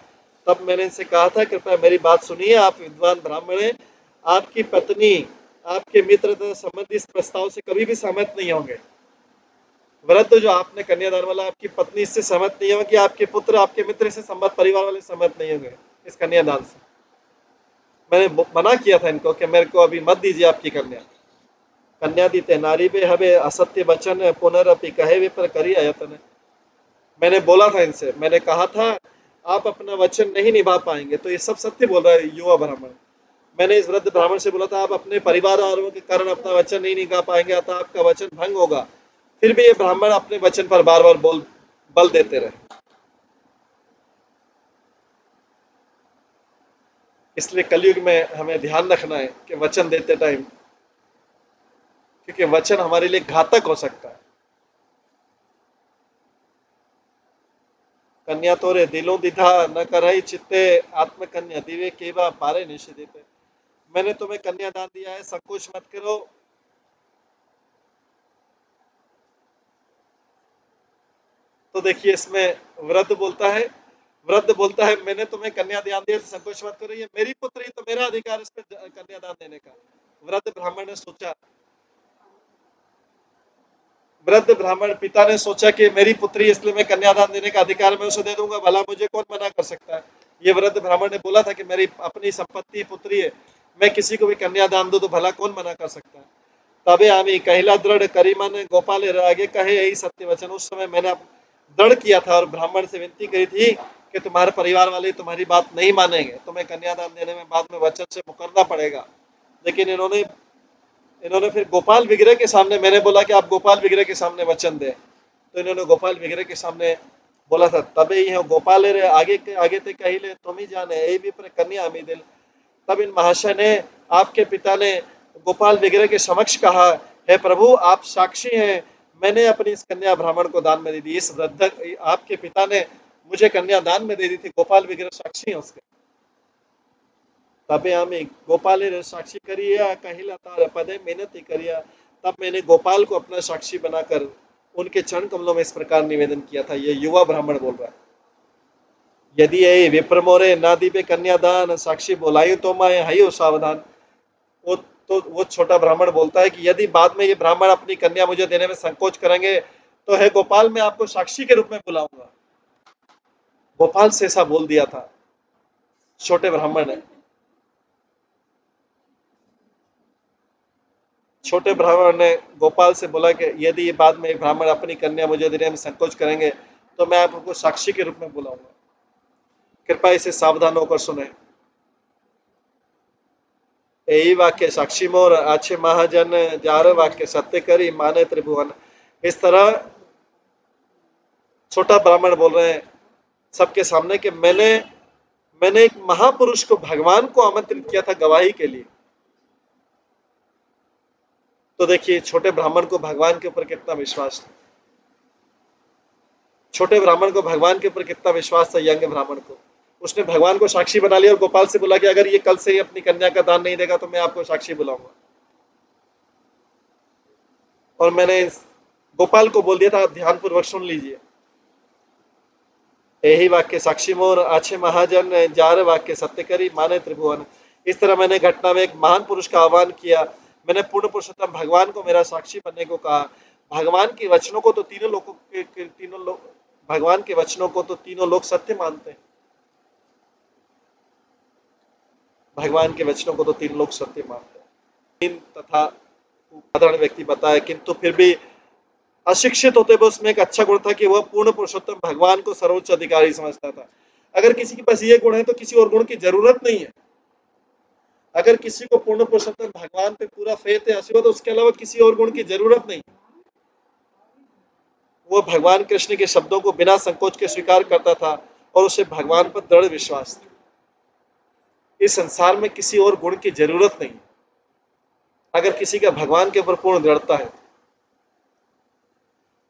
तब मैंने इनसे कहा था, कृपया मेरी बात सुनिए, आप विद्वान ब्राह्मण हैं, आपकी पत्नी आपके मित्र तथा संबंधी इस प्रस्ताव से कभी भी सहमत नहीं होंगे। वृद्ध जो आपने कन्यादान वाला, आपकी पत्नी इससे सहमत नहीं होगी, आपके पुत्र आपके मित्र से सहमत, परिवार वाले सहमत नहीं होंगे इस कन्यादान से। मैंने मना किया था इनको कि मेरे को अभी मत दीजिए आपकी कन्या। कन्या दीते नारी बे हवे असत्य वचन पुनरअपि कहे वे पर करी आयतन। मैंने बोला था इनसे, मैंने कहा था आप अपना वचन नहीं निभा पाएंगे। तो ये सब सत्य बोल रहा है युवा ब्राह्मण। मैंने इस वृद्ध ब्राह्मण से बोला था आप अपने परिवार वालों के कारण अपना वचन नहीं निभा पाएंगे, अतः आपका वचन भंग होगा। फिर भी ये ब्राह्मण अपने वचन पर बार बार बल देते रहे। इसलिए कलयुग में हमें ध्यान रखना है कि वचन देते टाइम, क्योंकि वचन हमारे लिए घातक हो सकता है। कन्या तोरे दिलों दिधा न करई चित्ते, आत्म कन्या दिवे केवा पारे निषेधे। मैंने तुम्हें कन्यादान दिया है, संकोच मत करो। तो देखिए इसमें वृद्ध बोलता है मैंने तुम्हें कन्यादान दिया, संकोच मत करो, ये मेरी पुत्री, तो मेरा अधिकार इस पर कन्यादान देने का। वृद्ध ब्राह्मण ने सोचा, वृद्ध ब्राह्मण पिता ने सोचा कि मेरी पुत्री, इसलिए मैं कन्यादान देने का अधिकार मैं उसे दे दूंगा, भला मुझे कौन मना कर सकता है। ये वृद्ध ब्राह्मण ने बोला था कि मेरी अपनी संपत्ति पुत्री है, मैं किसी को भी कन्यादान दूं तो भला कौन मना कर सकता है। तबे आमी कहिला दृढ़ करी मन गोपाल आगे कहे यही सत्य वचन। उस समय मैंने दृढ़ किया था और ब्राह्मण से विनती करी थी कि तुम्हारे परिवार वाले तुम्हारी बात नहीं मानेंगे, तुम्हें कन्यादान देने में बाद में वचन से मुकरना पड़ेगा। लेकिन इन्होंने इन्होंने फिर गोपाल विग्रह के सामने, मैंने बोला कि आप गोपाल विग्रह के सामने वचन दें, तो इन्होंने गोपाल विग्रह के सामने बोला था। तबे ही गोपाल रे आगे के आगे ते कहिले तुम ही जाने यही भी पर कन्या हमी दिल। तब इन महाशय ने, आपके पिता ने गोपाल विग्रह के समक्ष कहा, हे प्रभु आप साक्षी हैं, मैंने अपनी इस कन्या ब्राह्मण को दान में दे दी। इस वृद्ध आपके पिता ने मुझे कन्या दान में दे दी थी, गोपाल विग्रह साक्षी है उसके। तबे हमें गोपाल ने साक्षी करिया कहिला तार पदे मेहनत ही करिया। तब मैंने गोपाल को अपना साक्षी बनाकर उनके चरण कमलों में इस प्रकार निवेदन किया था। ये युवा ब्राह्मण बोल रहा है, यदि ये विप्र मोरे नादी पे कन्यादान साक्षी बोलायु तो मैं हयो सावधान। वो छोटा ब्राह्मण बोलता है कि यदि बाद में ये ब्राह्मण अपनी कन्या मुझे देने में संकोच करेंगे तो हे गोपाल मैं आपको साक्षी के रूप में बुलाऊंगा। गोपाल से ऐसा बोल दिया था छोटे ब्राह्मण ने। छोटे ब्राह्मण ने गोपाल से बोला कि यदि ये बाद में ब्राह्मण अपनी कन्या मुझे देने में संकोच करेंगे तो मैं आपको साक्षी के रूप में बुलाऊंगा, कृपया इसे सावधान होकर सुने। यही वाक्य साक्षी मोर अच्छे महाजन जार वाक्य सत्य करी माने त्रिभुवन। इस तरह छोटा ब्राह्मण बोल रहे हैं सबके सामने कि मैंने एक महापुरुष को, भगवान को आमंत्रित किया था गवाही के लिए। तो देखिए छोटे ब्राह्मण को भगवान के ऊपर कितना विश्वास था, छोटे ब्राह्मण को भगवान के ऊपर कितना विश्वास था। यंग ब्राह्मण को उसने भगवान को साक्षी बना लिया और गोपाल से बोला कि अगर ये कल से ही अपनी कन्या का दान नहीं देगा तो मैं आपको साक्षी बुलाऊंगा। और मैंने गोपाल को बोल दिया था, ध्यान पूर्वक सुन लीजिए, यही वाक्य साक्षी मोर अच्छे महाजन जार वाक्य सत्य करी माने त्रिभुवन। इस तरह मैंने घटना में एक महान पुरुष का आह्वान किया। मैंने पूर्ण पुरुषोत्तम भगवान को मेरा साक्षी बनने को कहा। भगवान के वचनों को तो भगवान के वचनों को तो तीनों लोग सत्य मानते हैं। भगवान के वचनों को तो तीन लोग सत्य मानते हैं। तीन तथा साधारण व्यक्ति बताया, किंतु फिर भी अशिक्षित होते हुए उसमें एक अच्छा गुण था कि वह पूर्ण पुरुषोत्तम भगवान को सर्वोच्च अधिकारी समझता था। अगर किसी के पास ये गुण है तो किसी और गुण की जरूरत नहीं है। अगर किसी को पूर्ण पुरुषोत्तम भगवान पे पूरा फेथ है, आशीर्वाद, तो उसके अलावा किसी और गुण की जरूरत नहीं। वो भगवान कृष्ण के शब्दों को बिना संकोच के स्वीकार करता था और उसे भगवान पर दृढ़ विश्वास था। इस संसार में किसी और गुण की जरूरत नहीं। अगर किसी का भगवान के ऊपर पूर्ण दृढ़ता है,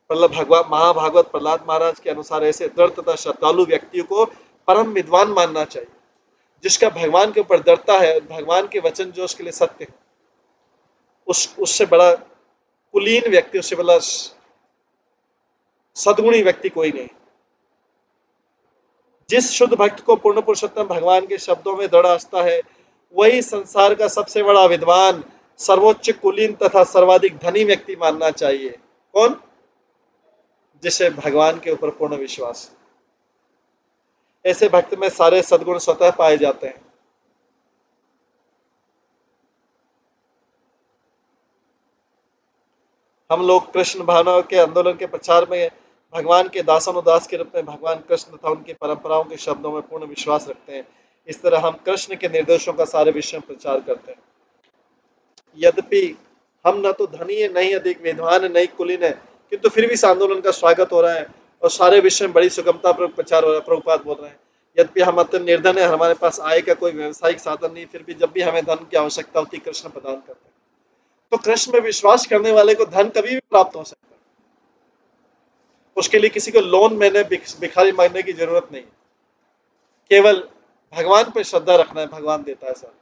महाभागवत प्रहलाद महाराज के अनुसार ऐसे दृढ़ तथा श्रद्धालु व्यक्तियों को परम विद्वान मानना चाहिए। जिसका भगवान के ऊपर दृढ़ता है, भगवान के वचन जो उसके लिए सत्य है, उससे बड़ा कुलीन व्यक्ति, उससे बड़ा सद्गुणी व्यक्ति कोई नहीं। जिस शुद्ध भक्त को पूर्ण पुरुषोत्तम भगवान के शब्दों में दृढ़ आस्था है, वही संसार का सबसे बड़ा विद्वान, सर्वोच्च कुलीन तथा सर्वाधिक धनी व्यक्ति मानना चाहिए। कौन? जिसे भगवान के ऊपर पूर्ण विश्वास। ऐसे भक्त में सारे सद्गुण स्वतः पाए जाते हैं। हम लोग कृष्ण भावना के आंदोलन के प्रचार में भगवान के दासानुदास के रूप में भगवान कृष्ण तथा उनकी परंपराओं के शब्दों में पूर्ण विश्वास रखते हैं। इस तरह हम कृष्ण के निर्देशों का सारे विश्व में प्रचार करते हैं। यद्यपि हम न तो धनी है, नहीं अधिक विद्वान है, नहीं कुलीन है, किंतु फिर भी इस आंदोलन का स्वागत हो रहा है और सारे विश्व में बड़ी सुगमता पर प्रचार हो रहा है। प्रभुपाद बोल रहे हैं, यद्यपि हम अत्यंत निर्धन है, हमारे पास आय का कोई व्यवसायिक साधन नहीं, फिर भी जब भी हमें धन की आवश्यकता होती है कृष्ण प्रदान करते हैं। तो कृष्ण में विश्वास करने वाले को धन कभी भी प्राप्त हो सकता है। उसके लिए किसी को लोन मैंने भिखारी मांगने की जरूरत नहीं। केवल भगवान पर श्रद्धा रखना है, भगवान देता है सर।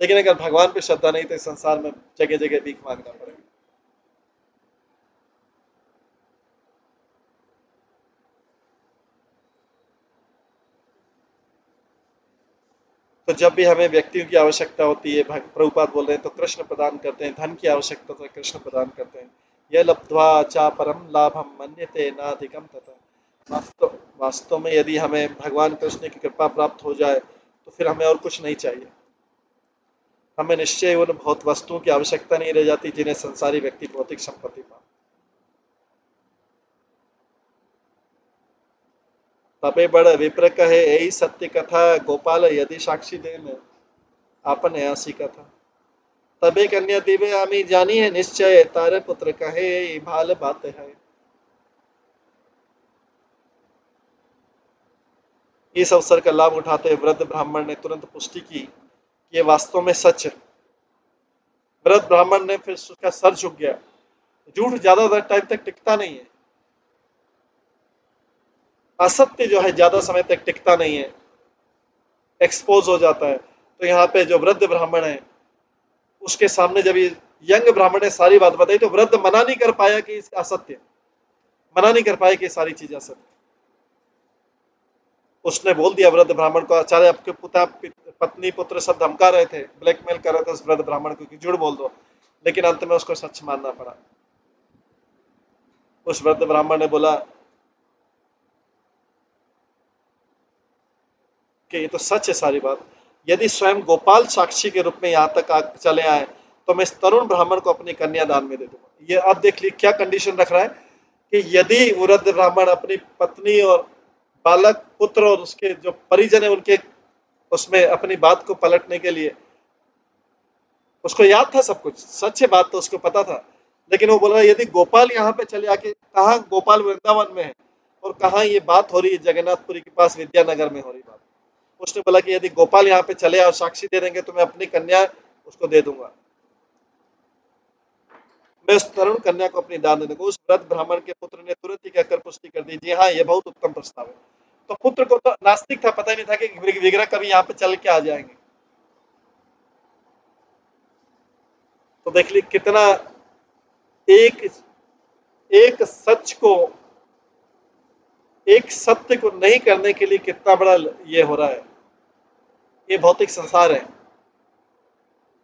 लेकिन अगर भगवान पर श्रद्धा नहीं तो इस संसार में जगह जगह भीख मांगना पड़ेगा। तो जब भी हमें व्यक्तियों की आवश्यकता होती है, प्रभुपाद बोल रहे हैं, तो कृष्ण प्रदान करते हैं। धन की आवश्यकता तो कृष्ण प्रदान करते हैं। यह लब्ध्वा चा परम लाभम मन्यते नाधिकम तथा। वास्तव वास्तव में यदि हमें भगवान कृष्ण की कृपा प्राप्त हो जाए तो फिर हमें और कुछ नहीं चाहिए। हमें निश्चय उन भौत वस्तुओं की आवश्यकता नहीं रह जाती जिन्हें संसारी व्यक्ति भौतिक संपत्ति पाता। तबे बड़ विप्र कहे यही सत्य कथा, गोपाल यदि साक्षी देन आपन ऐसी कथा। तबे कन्या दिवे आमी जानी है निश्चय, तारे पुत्र कहे यही भाल बात है। इस अवसर का लाभ उठाते हुए वृद्ध ब्राह्मण ने तुरंत पुष्टि की कि ये वास्तव में सच है। वृद्ध ब्राह्मण ने फिर उसका सर झुक गया। झूठ ज्यादा टाइम तक टिकता नहीं है। असत्य जो है ज्यादा समय तक टिकता नहीं है, एक्सपोज हो जाता है। तो यहाँ पे जो वृद्ध ब्राह्मण है उसके सामने जब ये यंग ब्राह्मण ने सारी बात बताई तो वृद्ध मना नहीं कर पाया कि इसका असत्य, मना नहीं कर पाया कि सारी चीजें असत्य। उसने बोल दिया वृद्ध ब्राह्मण को, आचार्य आपके पिता पत्नी पुत्र सब धमका रहे थे, ब्लैकमेल कर रहे थे उस वृद्ध ब्राह्मण को कि झूठ बोल दो, लेकिन अंत में उसको सच मानना पड़ा। उस वृद्ध ब्राह्मण ने बोला कि ये तो सच है सारी बात। यदि स्वयं गोपाल साक्षी के रूप में यहाँ तक चले आए तो मैं इस तरुण ब्राह्मण को अपनी कन्या दान में दे दूंगा। ये अब देख ली क्या कंडीशन रख रहा है कि यदि वृद्ध ब्राह्मण अपनी पत्नी और बालक पुत्र और उसके जो परिजन है उनके उसमें अपनी बात को पलटने के लिए, उसको याद था सब कुछ, सच है बात तो उसको पता था, लेकिन वो बोल रहा है यदि गोपाल यहाँ पे चले आके, कहा गोपाल वृंदावन में है और कहा ये बात हो रही है जगन्नाथपुरी के पास विद्यानगर में हो रही बात। उसने बोला कि यदि गोपाल यहाँ पे चले और साक्षी दे देंगे तो मैं अपनी कन्या उसको दे दूंगा, मैं उस तरुण कन्या को अपनी दान दे दूंगा। उस वृद्ध ब्राह्मण के पुत्र ने तुरंत ही कहकर पुष्टि कर दी, जी हाँ ये बहुत उत्तम प्रस्ताव है। तो पुत्र को तो नास्तिक था, पता ही नहीं था कि विग्रह कभी यहाँ पे चल के आ जाएंगे। तो देख ली कितना एक एक सच को, एक सत्य को नहीं करने के लिए कितना बड़ा ये हो रहा है। ये भौतिक संसार है।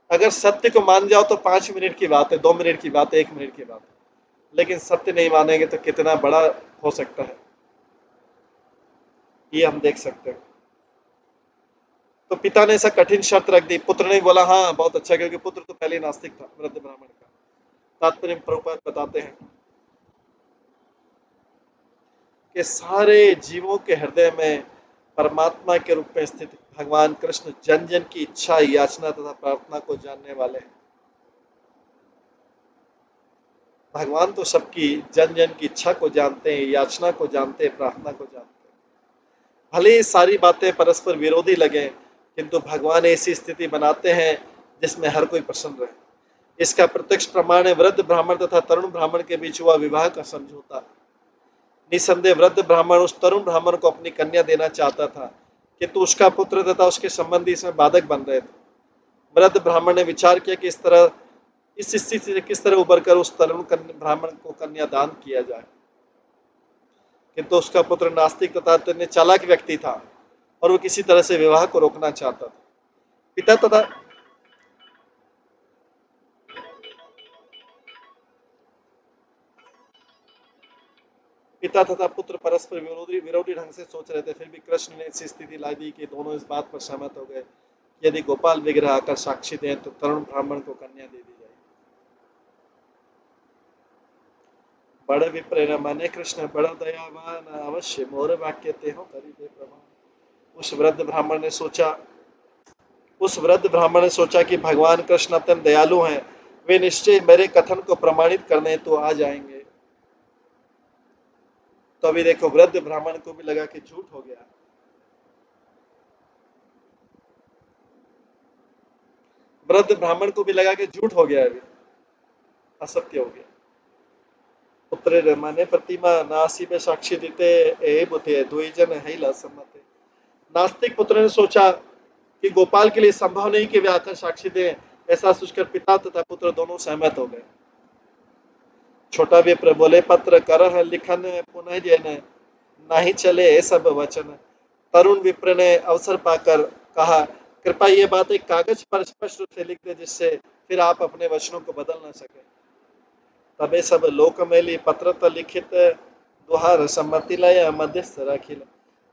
अगर सत्य को मान जाओ तो 5 मिनट की बात है, 2 मिनट की बात है, 1 मिनट की बात है, लेकिन सत्य नहीं मानेंगे तो कितना बड़ा हो सकता है ये हम देख सकते हैं। तो पिता ने ऐसा कठिन शर्त रख दी। पुत्र ने बोला हाँ बहुत अच्छा, क्योंकि पुत्र तो पहले नास्तिक था वृद्ध ब्राह्मण का। तात्पर्य प्रभुपाद बताते हैं कि सारे जीवों के हृदय में परमात्मा के रूप में स्थित भगवान कृष्ण जन जन की इच्छा, याचना तथा प्रार्थना को जानने वाले हैं। भगवान तो सबकी जन जन की इच्छा को जानते हैं, याचना को जानते हैं, प्रार्थना को जानते हैं। भले ही सारी बातें परस्पर विरोधी लगे, किंतु भगवान ऐसी स्थिति बनाते हैं जिसमें हर कोई प्रसन्न रहे। इसका प्रत्यक्ष प्रमाण है वृद्ध ब्राह्मण तथा तरुण ब्राह्मण के बीच हुआ विवाह का समझौता। निसंदेह वृद्ध ब्राह्मण उस तरुण ब्राह्मण को अपनी कन्या देना चाहता था, किंतु उसका पुत्र तथा उसके संबंधी इसमें बाधक बन रहे थे। वृद्ध ब्राह्मण ने विचार किया कि इस स्थिति से किस तरह उबर कर उस तरुण ब्राह्मण को कन्या दान किया जाए, किंतु उसका पुत्र नास्तिक तथा अत्यंत चालाक व्यक्ति था और वो किसी तरह से विवाह को रोकना चाहता था। पिता तथा पिता तथा पुत्र परस्पर विरोधी विरोधी ढंग से सोच रहे थे, फिर भी कृष्ण ने ऐसी स्थिति ला दी कि दोनों इस बात पर सहमत हो गए, यदि गोपाल विग्रह आकर साक्षी दें तो तरुण ब्राह्मण को कन्या दे दी जाए। बड़ विप्र माने कृष्ण बड़ दयावान, अवश्य मोर वाक्य ते हो करी दे प्रमाण। उस वृद्ध ब्राह्मण ने सोचा कि भगवान कृष्ण अत्यंत दयालु हैं, वे निश्चय मेरे कथन को प्रमाणित करने तो आ जाएंगे। तो अभी देखो वृद्ध ब्राह्मण को भी लगा कि झूठ हो गया, वृद्ध ब्राह्मण को भी लगा कि झूठ हो गया, अभी असत्य हो गया। पुत्र माने प्रतिमा नासी में साक्षी देते ए बुते दुई जन है ला सम्मते। नास्तिक पुत्र ने सोचा कि गोपाल के लिए संभव नहीं कि वे आकर साक्षी दें। ऐसा सोचकर पिता तथा पुत्र दोनों सहमत हो गए। छोटा विप्र बोले, पत्र करह लिखन पुनः जैन, नहीं चले ये सब वचन। तरुण विप्र ने अवसर पाकर कहा, कृपया ये बात एक कागज पर स्पष्ट रूप से लिख दे, जिससे फिर आप अपने वचनों को बदल न सके। तबे सब लोक मेली पत्र त लिखित दुहार सम्मति लय मध्यस्थ राखिल।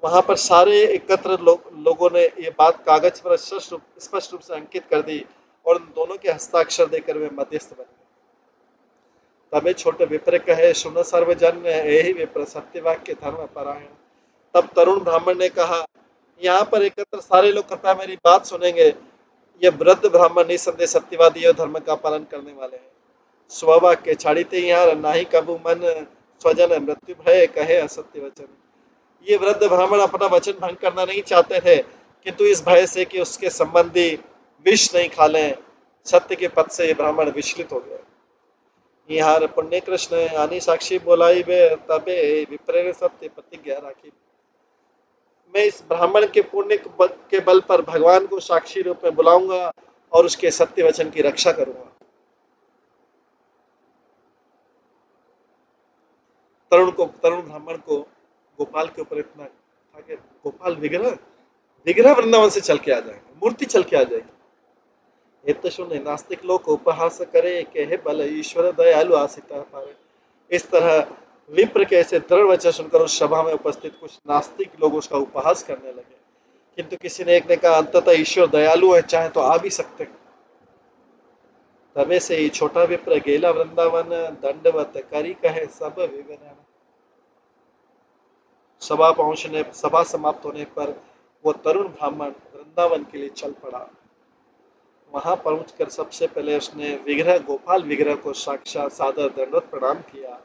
वहां पर सारे एकत्र लोगों ने ये बात कागज पर स्पष्ट रूप से अंकित कर दी और उन दोनों के हस्ताक्षर देकर वे मध्यस्थ बन गए। तबे छोटे विप्र कहे, सुन सर्वजन यही विप्र सत्य वाक्य धर्म परायण। तब तरुण ब्राह्मण ने कहा, यहाँ पर एकत्र सारे लोग कृपया मेरी बात सुनेंगे। ये वृद्ध ब्राह्मण निसंदेह सत्यवादी और धर्म का पालन करने वाले हैं। स्ववाक्य छाड़िते यहाँ नाही कबू मन, स्वजन मृत्यु भय कहे असत्य वचन। ये वृद्ध ब्राह्मण अपना वचन भंग करना नहीं चाहते थे, किंतु इस भय से कि उसके संबंधी विष नहीं खा लें, सत्य के पथ से ये ब्राह्मण विचलित हो गया। यहाँ पुण्य कृष्ण आनी साक्षी बोलाई वे, तबे विप्र ने सत्य प्रतिज्ञा राखी। मैं इस ब्राह्मण के पुण्य के बल पर भगवान को साक्षी रूप में बुलाऊंगा और उसके सत्य वचन की रक्षा करूंगा। तरुण ब्राह्मण को गोपाल के ऊपर इतना था कि गोपाल विग्रह विग्रह वृंदावन से चल के आ जाएंगे, मूर्ति चल के आ जाएगी। ये तो सुने नास्तिक लोग उपहास करे कि हे बल ईश्वर दयालु आसिता पावे। इस तरह विप्र के ऐसे दृढ़ वचन सुनकर उस सभा में उपस्थित कुछ नास्तिक लोग उसका उपहास करने लगे, किंतु किसी ने एक ने कहा, अंततः ईश्वर दयालु है, चाहे तो आ भी सकते हैं। तबे से ही छोटा विप्र गेला वृंदावन, दंडवत करी कहे सब विवरण। सभा समाप्त होने पर वो तरुण ब्राह्मण वृंदावन के लिए चल पड़ा। वहां पहुंचकर सबसे पहले उसने गोपाल विग्रह को साक्षात सादर दंडवत प्रणाम किया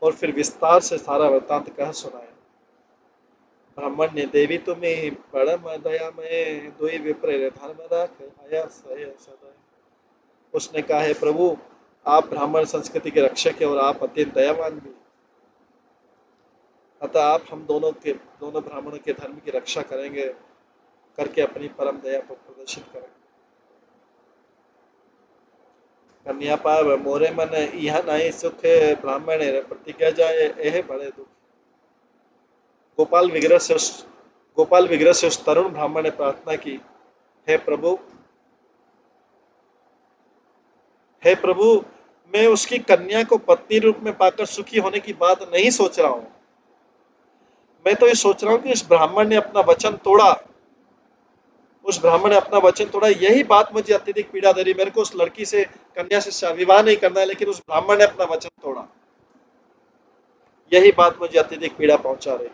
और फिर विस्तार से सारा वृत्तांत कह सुनाया। ब्राह्मण ने, देवी तुम्हें परम दयामय दुई विप्र धर्म राख आया सय सदा। उसने कहा, है प्रभु, आप ब्राह्मण संस्कृति के रक्षक हैं और आप अत्यंत दयावान भी, अतः आप हम दोनों ब्राह्मणों के धर्म की रक्षा करके अपनी परम दया को प्रदर्शित करें। कन्या पाव मोरे मन यह नहीं सुख, ब्राह्मण प्रतिज्ञा जाए यह बड़े दुख। गोपाल विग्रह से उस तरुण ब्राह्मण ने प्रार्थना की, हे प्रभु, मैं उसकी कन्या को पत्नी रूप में पाकर सुखी होने की बात नहीं सोच रहा हूं। मैं तो ये सोच रहा हूं कि उस ब्राह्मण ने अपना वचन तोड़ा, यही बात मुझे अत्यधिक पीड़ा दे रही। मेरे को उस लड़की से, कन्या से विवाह नहीं करना है, लेकिन उस ब्राह्मण ने अपना वचन तोड़ा, यही बात मुझे अत्यधिक पीड़ा पहुंचा रही।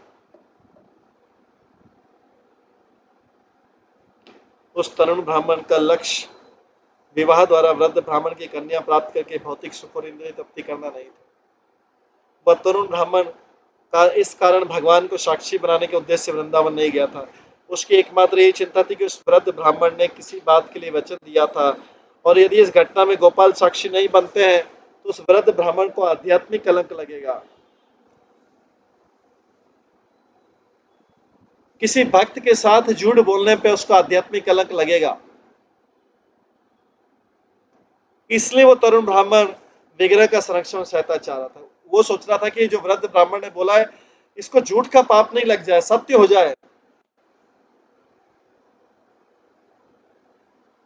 उस तरुण ब्राह्मण का लक्ष्य विवाह द्वारा वृद्ध ब्राह्मण की कन्या प्राप्त करके भौतिक सुख और इंद्रिय तृप्ति करना नहीं था। वह तरुण ब्राह्मण का इस कारण भगवान को साक्षी बनाने के उद्देश्य से वृंदावन नहीं गया था। उसकी एकमात्र यही चिंता थी कि उस वृद्ध ब्राह्मण ने किसी बात के लिए वचन दिया था, और यदि इस घटना में गोपाल साक्षी नहीं बनते हैं तो उस वृद्ध ब्राह्मण को आध्यात्मिक कलंक लगेगा। किसी भक्त के साथ झूठ बोलने पर उसको आध्यात्मिक कलंक लगेगा। इसलिए वो तरुण ब्राह्मण विग्रह का संरक्षण सहता चाह रहा था। वो सोच रहा था कि जो वृद्ध ब्राह्मण ने बोला है, इसको झूठ का पाप नहीं लग जाए, सत्य हो जाए।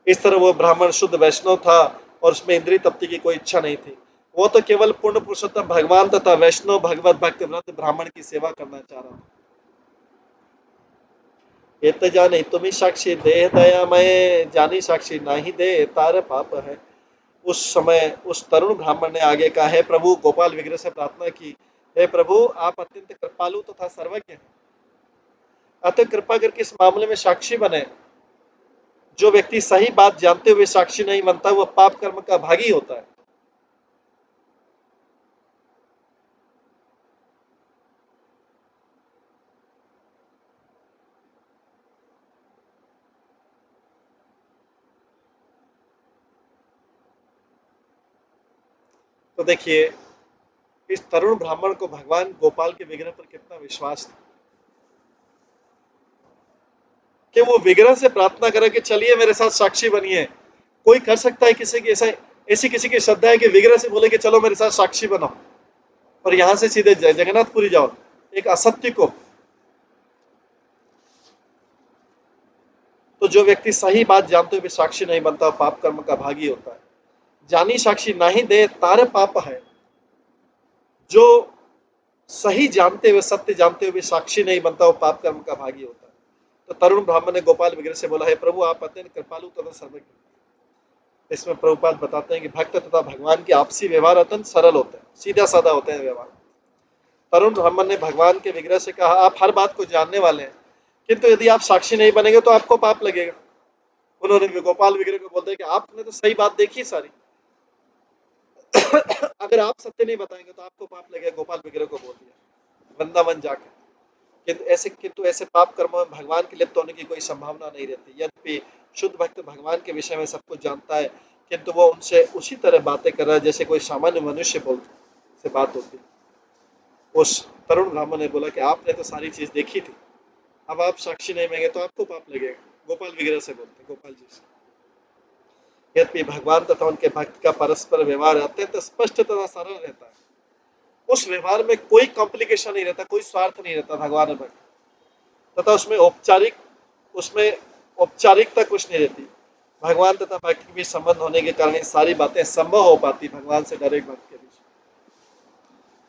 इस तरह वो ब्राह्मण शुद्ध वैष्णव था और उसमें इंद्रिय तृप्ति की कोई इच्छा नहीं थी। वो तो केवल पूर्ण पुरुषोत्तम भगवान तथा वैष्णव भगवत भक्त वृद्ध ब्राह्मण की सेवा करना चाह रहा था। एत जाने तुम्ही साक्षी देह दयामय, जानी साक्षी नाही दे तार पाप है। उस समय उस तरुण ब्राह्मण ने आगे कहा, हे प्रभु, गोपाल विग्रह से प्रार्थना की, हे प्रभु, आप अत्यंत कृपालु तथा सर्वज्ञ हैं। अतः कृपा करके इस मामले में साक्षी बने। जो व्यक्ति सही बात जानते हुए साक्षी नहीं बनता वह पाप कर्म का भागी होता है। तो देखिए, इस तरुण ब्राह्मण को भगवान गोपाल के विग्रह पर कितना विश्वास था कि वो विग्रह से प्रार्थना करे कि चलिए मेरे साथ साक्षी बनिए। कोई कर सकता है किसी की ऐसी किसी की श्रद्धा है कि विग्रह से बोले कि चलो मेरे साथ साक्षी बनो और यहां से सीधे जगन्नाथपुरी जाओ, एक असत्य को। तो जो व्यक्ति सही बात जानते हुए भी साक्षी नहीं बनता पाप कर्म का भागी होता है। जानी साक्षी नहीं दे तारे पाप है। जो सही जानते हुए सत्य जानते हुए भी साक्षी नहीं बनता वो पाप कर्म का भागी होता है। तो तरुण ब्राह्मण ने गोपाल विग्रह से बोला, है प्रभु आप अत्यंत कृपालु तथा सर्वज्ञ। इसमें प्रभुपाद बताते हैं कि भक्त तथा भगवान के आपसी व्यवहार अत्यंत सरल होते हैं, सीधा साधा होते हैं व्यवहार। तरुण ब्राह्मण ने भगवान के विग्रह से कहा, आप हर बात को जानने वाले हैं, किंतु यदि आप साक्षी नहीं बनेंगे तो आपको पाप लगेगा। उन्होंने गोपाल विग्रह को बोलते हैं कि आपने तो सही बात देखी सारी, अगर आप सत्य नहीं बताएंगे तो आपको पाप लगेगा। गोपाल विग्रह को बोल दिया वृंदावन जाकर। किंतु ऐसे पाप कर्मों में भगवान की लिप्त होने की कोई संभावना नहीं रहती। यद्यपि शुद्ध भक्त भगवान के विषय में सब कुछ जानता है, किंतु वो उनसे उसी तरह बातें कर रहा है जैसे कोई सामान्य मनुष्य से बात होती है। उस तरुण ब्राह्मण ने बोला कि आपने तो सारी चीज देखी थी, अब आप साक्षी नहीं बनेंगे तो आपको पाप लगेगा। गोपाल विग्रह से बोलते गोपाल जी से। यद्यपि भगवान तथा उनके भक्त का परस्पर व्यवहार अत्यंत स्पष्ट तथा सरल रहता है। उस व्यवहार में कोई कॉम्प्लिकेशन नहीं रहता, कोई स्वार्थ नहीं रहता भगवान और भक्त, तथा उसमें औपचारिकता कुछ नहीं रहती। भगवान तथा भक्त के बीच संबंध होने के कारण ये सारी बातें संभव हो पाती भगवान से डरे भक्त के बीच।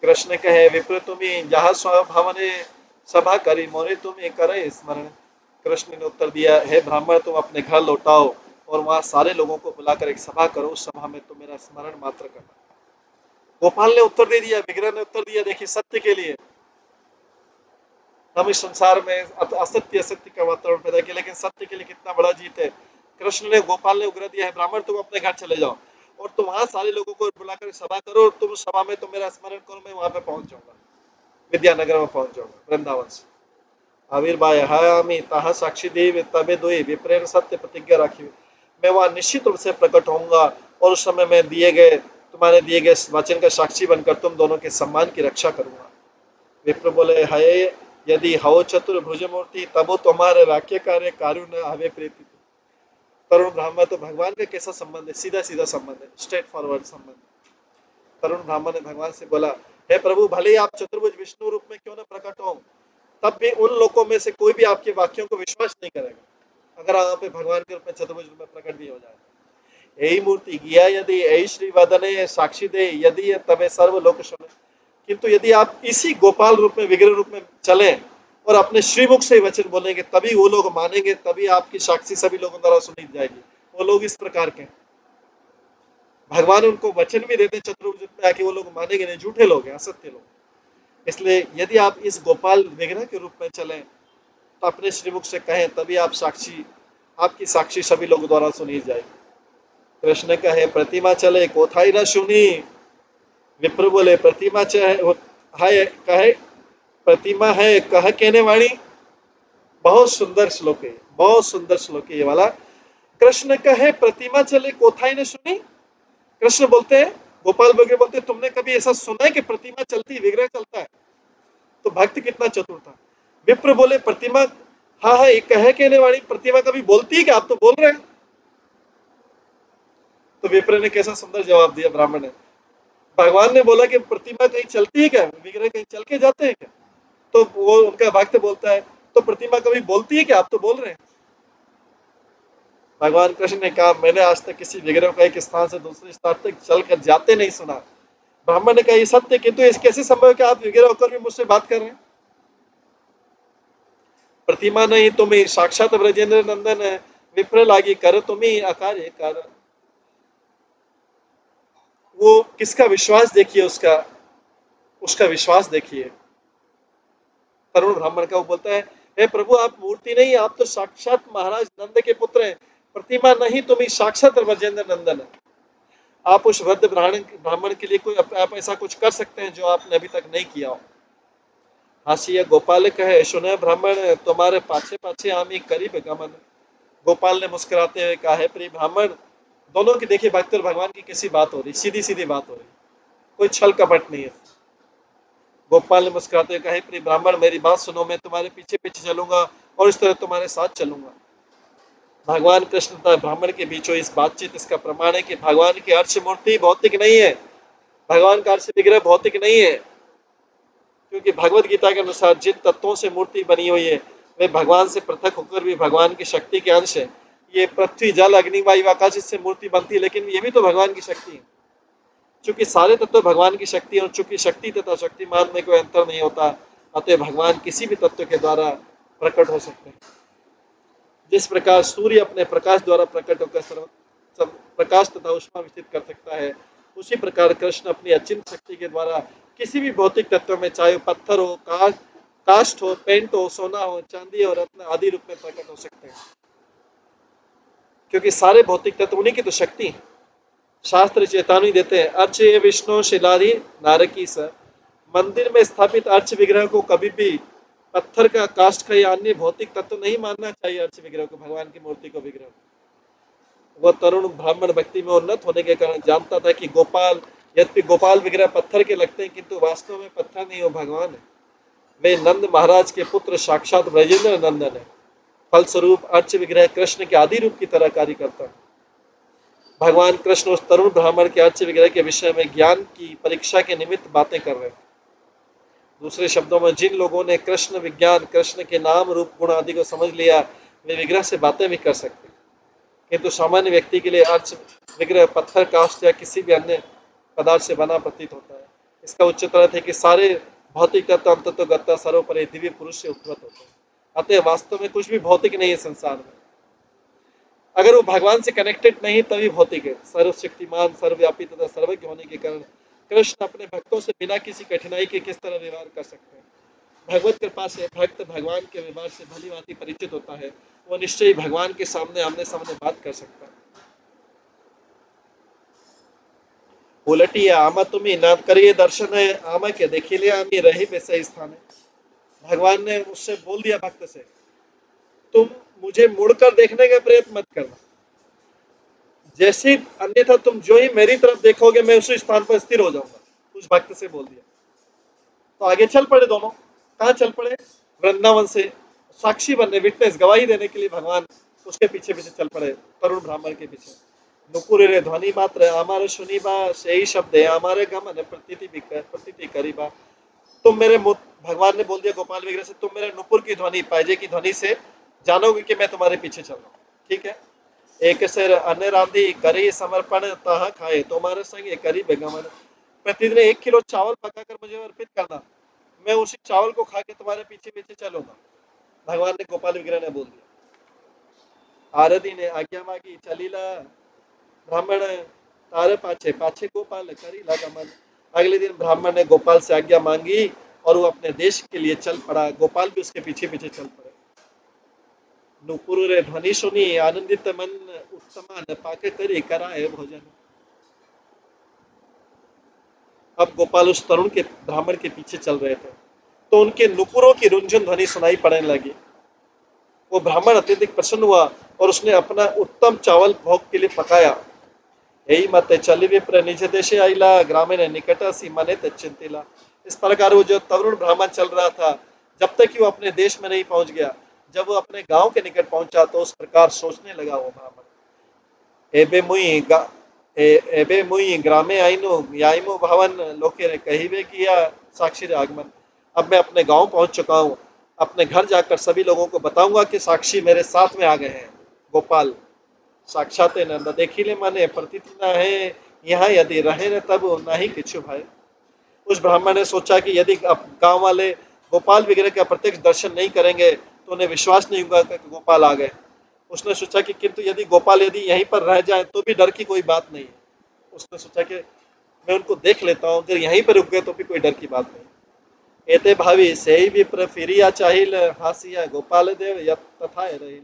कृष्ण कहे, विप्र तुम्हें जहाँ स्वभावने सभा करी मोरे तुम्हें करे स्मरण। कृष्ण ने उत्तर दिया, हे ब्राह्मण तुम अपने घर लौटाओ और वहां सारे लोगों को बुलाकर एक सभा करो, उस सभा में तुम मेरा स्मरण मात्र करना। गोपाल ने उत्तर दे दिया, विग्रह ने उत्तर दिया, देखिए सत्य के लिए हम इस संसार में असत्य असत्य का वातावरण पैदा किया, लेकिन सत्य के लिए कितना बड़ा जीत है। गोपाल ने उग्र दिया है, ब्राह्मण तुम अपने घर चले जाओ और तुम वहां सारे लोगों को बुलाकर सभा करो और तुम सभा में तुम मेरा स्मरण करो, मैं वहां पे पहुंच जाऊंगा, विद्यानगर में पहुंच जाऊंगा, वृंदावन से। आविर्भाय हयामि ताहा साक्षी देव तबे दोई विप्रेम सत्य प्रतिज्ञा राखी। मैं वहां निश्चित रूप से प्रकट होऊंगा और उस समय मैं तुम्हारे दिए गए वचन का साक्षी बनकर तुम दोनों के सम्मान की रक्षा करूंगा। विप्र बोले, हये यदि हवो चतुर्भुज मूर्ति तबो तुम्हारे वाक्य कार्य कार्य न हवे प्रीति। तरुण ब्राह्मण तो भगवान का कैसा संबंध है, सीधा सीधा संबंध है, स्ट्रेट फॉरवर्ड संबंध। तरुण ब्राह्मण ने भगवान से बोला, हे प्रभु भले ही आप चतुर्भुज विष्णु रूप में क्यों न प्रकट हो, तब भी उन लोगों में से कोई भी आपके वाक्यों को विश्वास नहीं करेगा अगर आप पे भगवान के रूप में चतुर्भुज रूप में प्रकट भी हो जाए। यही मूर्ति गया यदि यही श्री वदने साक्षी दे यदि तबे सर्व लोक सुने। किंतु यदि आप इसी गोपाल रूप में विग्रह रूप में चले और अपने श्रीमुख से वचन बोलेंगे तभी वो लोग मानेंगे, तभी आपकी साक्षी सभी लोगों द्वारा सुनी जाएगी। वो लोग इस प्रकार के भगवान उनको वचन भी देते चतुर्भुज में आके, वो लोग मानेंगे नहीं, झूठे लोग हैं, असत्य लोग। इसलिए यदि आप इस गोपाल विग्रह के रूप में चलें तो अपने श्रीमुख से कहें तभी आपकी साक्षी सभी लोगों द्वारा सुनी जाएगी। कृष्ण कहे, प्रतिमा चले कोथाई न सुनी। विप्र बोले, प्रतिमा है कहे प्रतिमा है कह कहने वाणी। बहुत सुंदर श्लोक है, बहुत सुंदर श्लोक है ये वाला। कृष्ण कहे प्रतिमा चले कोथाई ने सुनी। कृष्ण बोलते हैं, गोपाल बगे बोलते हैं, तुमने कभी ऐसा सुना है कि प्रतिमा चलती विग्रह चलता है? तो भक्त कितना चतुर था। विप्र बोले, प्रतिमा हाँ हाँ एक कहे कहने वाली प्रतिमा कभी बोलती है कि आप तो बोल रहे हैं। तो विप्र ने कैसा सुंदर जवाब दिया ब्राह्मण ने। भगवान ने बोला कि प्रतिमा कहीं चलती है क्या, विग्रह कहीं चल के जाते हैं क्या? तो वो उनका भक्त बोलता है, तो प्रतिमा कभी बोलती है कि आप तो बोल रहे हैं। भगवान कृष्ण ने कहा, मैंने आज तक किसी विग्रह को एक स्थान से दूसरे स्थान तक चलकर जाते नहीं सुना। ब्राह्मण ने कहा, ये सत्य, किंतु इस कैसे संभव है कि आप विग्रह होकर भी मुझसे बात कर रहे हैं? प्रतिमा नहीं तुम्हें साक्षात ब्रजेंद्र नंदन है, विप्र लागी कर तुम्हें अकार्य कर। वो किसका विश्वास देखिए, उसका विश्वास देखिए। तरुण ब्राह्मण का वो बोलता है, हे प्रभु, आप मूर्ति नहीं, आप तो साक्षात महाराज नंद के पुत्र हैं, प्रतिमा नहीं, तुम ही साक्षात ब्रजेंद्र नंदन है। आप उस वृद्ध ब्राह्मण के लिए कोई आप ऐसा कुछ कर सकते हैं जो आपने अभी तक नहीं किया हो। हासिया गोपाल कहे, सुने ब्राह्मण, तुम्हारे पाछे पाछे आमी करीब गमन। गोपाल ने मुस्कुराते हुए कहा, है प्रिय ब्राह्मण, दोनों की देखिए भक्त और भगवान की कैसी बात हो रही, सीधी सीधी बात हो रही, कोई छल कपट नहीं है। गोपाल ने मुस्कुराते हुए कहा, प्रिय ब्राह्मण, मेरी बात सुनो, मैं तुम्हारे पीछे पीछे चलूंगा और इस तरह तुम्हारे साथ चलूंगा। भगवान कृष्ण तथा ब्राह्मण के बीचों इस बातचीत इसका प्रमाण है कि भगवान की अर्च मूर्ति भौतिक नहीं है, भगवान का अर्च विग्रह भौतिक नहीं है, क्योंकि भगवत गीता के अनुसार जिन तत्वों से मूर्ति बनी हुई है वे भगवान से पृथक होकर भी भगवान की शक्ति के अंश है। ये पृथ्वी, जल, अग्नि, वायु, आकाश इससे मूर्ति बनती है, लेकिन ये भी तो भगवान की शक्ति है। चूंकि सारे तत्व भगवान की शक्ति है और चूंकि शक्ति तथा शक्तिमान में कोई अंतर नहीं होता, अतः भगवान किसी भी तत्व के द्वारा प्रकट हो सकते हैं। जिस प्रकार सूर्य अपने प्रकाश द्वारा प्रकट होकर प्रकाश तथा उष्मा विकसित कर सकता है, उसी प्रकार कृष्ण अपनी अचिंत शक्ति के द्वारा किसी भी भौतिक तत्व में, चाहे पत्थर हो, काष्ठ हो, पेंट हो, सोना हो, चांदी और रत्न आदि रूप में प्रकट हो सकते हैं, क्योंकि सारे भौतिक तत्व उन्हीं की तो शक्ति है। शास्त्र चेतावनी देते हैं, अर्च ये विष्णु शिलाधि नारकी स। मंदिर में स्थापित अर्च विग्रह को कभी भी पत्थर का, काष्ठ का या अन्य भौतिक तत्व नहीं मानना चाहिए। अर्च विग्रह को, भगवान की मूर्ति को विग्रह। वह तरुण ब्राह्मण भक्ति में उन्नत होने के कारण जानता था कि यद्यपि गोपाल विग्रह पत्थर के लगते हैं, किंतु वास्तव में पत्थर नहीं, वो भगवान है। वे नंद महाराज के पुत्र साक्षात ब्रजेंद्र नंदन है। फलस्वरूप अर्च विग्रह कृष्ण के आदि रूप की तरह कार्य करता है। भगवान कृष्ण उस तरुण ब्राह्मण के अर्च विग्रह के विषय में ज्ञान की परीक्षा के निमित्त बातें कर रहे हैं। दूसरे शब्दों में, जिन लोगों ने कृष्ण विज्ञान, कृष्ण के नाम, रूप, गुण आदि को समझ लिया, वे विग्रह से बातें भी कर सकते हैं, किंतु सामान्य व्यक्ति के लिए अर्च विग्रह पत्थर, काष्ठ या किसी भी अन्य पदार्थ से बना प्रतीत होता है। इसका उच्चतर अर्थ है कि सारे भौतिक तत्व अंततोगत्वा सर्वोपरि दिव्य पुरुष से उत्पन्न होते हैं। अतः वास्तव में कुछ भी भौतिक नहीं है संसार में। अगर वो भगवान से कनेक्टेड नहीं तभी भौतिक है। सर्वशक्तिमान, सर्वव्यापी तथा सर्वज्ञ होने के कारण कृष्ण अपने भक्तों से बिना किसी कठिनाई के किस तरह व्यवहार कर सकते हैं। भगवत कृपा से भक्त भगवान के व्यवहार से भली भांति परिचित होता है, वह निश्चय ही भगवान के सामने आमने सामने बात कर सकता है। उलटिया आमा तुम्हें ना करिए दर्शन है, आमा के देखी लिया आमी रही वैसे स्थान है। भगवान ने उससे बोल दिया भक्त से, तुम मुझे मुड़कर देखने का प्रयत्न मत करना, जैसे अन्यथा तुम जो ही मेरी तरफ देखोगे मैं उसी स्थान पर स्थिर हो जाऊंगा। उस भक्त से बोल दिया। तो आगे चल पड़े दोनों। कहाँ चल पड़े? वृंदावन से साक्षी बनने, विटनेस, गवाही देने के लिए भगवान उसके पीछे पीछे चल पड़े, तरुण ब्राह्मण के पीछे। नुपुर रे ध्वनि मात्र हमारे सुनीबा, सही शब्द है हमारे गमन प्रतीति करीबा। तुम मेरे भगवान ने बोल दिया गोपाल विग्रह से, तुम मेरे नुपुर की ध्वनि, पायजे की ध्वनि से जानोगे कि मैं तुम्हारे पीछे चल रहा हूँ। ठीक है। एक सिर अन्य रांधी करी समर्पण तह खाए, तुम्हारे संग करी बेगमन। प्रतिदिन 1 किलो चावल पकाकर मुझे अर्पित करना, मैं उसी चावल को खा के तुम्हारे पीछे पीछे चलूंगा। भगवान ने, गोपाल विग्रह ने बोल दिया। आरती ने आज्ञा मांगी, चलीला ब्राह्मण तारे पाछे पाछे गोपाल करीला गमन। अगले दिन ब्राह्मण ने गोपाल से आज्ञा मांगी और वो अपने देश के लिए चल पड़ा। गोपाल भी उसके पीछे पीछे चल पड़े। नुपुर रे ध्वनि सुनी आनंदित मन, उत्तमा न पाके करे कराए भोजन। अब गोपाल उस तरुण के ब्राह्मण के पीछे चल रहे थे, तो उनके नुपुरों की रुंझुन ध्वनि सुनाई पड़ने लगी। वो ब्राह्मण अत्यधिक प्रसन्न हुआ और उसने अपना उत्तम चावल भोग के लिए पकाया। यही मत चल विप्र निज देशे आइला, ग्रामीण निकट सीमाने चिंतिला। इस प्रकार वो जो तरुण ब्राह्मण चल रहा था, जब तक कि वो अपने देश में नहीं पहुंच गया, जब वो अपने गांव के निकट पहुंचा तो उस प्रकार सोचने लगा वो ब्राह्मण, एबे मुई ग्रामे आइनो याइमो भवन लोके रे कहिबे किया साक्षी आगमन। अब मैं अपने गांव पहुंच चुका हूं, अपने घर जाकर सभी लोगों को बताऊंगा कि साक्षी मेरे साथ में आ गए हैं। गोपाल साक्षात नंद देखिले माने प्रतीति न है, यहाँ यदि रहे न तब नहीं किछु भाई। उस ब्राह्मण ने सोचा कि यदि गांव वाले गोपाल विग्रह का प्रत्यक्ष दर्शन नहीं करेंगे तो उन्हें विश्वास नहीं होगा कि गोपाल आ गए। उसने सोचा कि किंतु यदि गोपाल यदि यहीं पर रह जाए तो भी डर की कोई बात नहीं है। उसने सोचा कि मैं उनको देख लेता हूँ, अगर यहीं पर रुक गए तो भी कोई डर की बात नहीं। एते भावी से ही विप्र फिरिया चाहिल हासिया गोपाल देव यत तथा रहिल।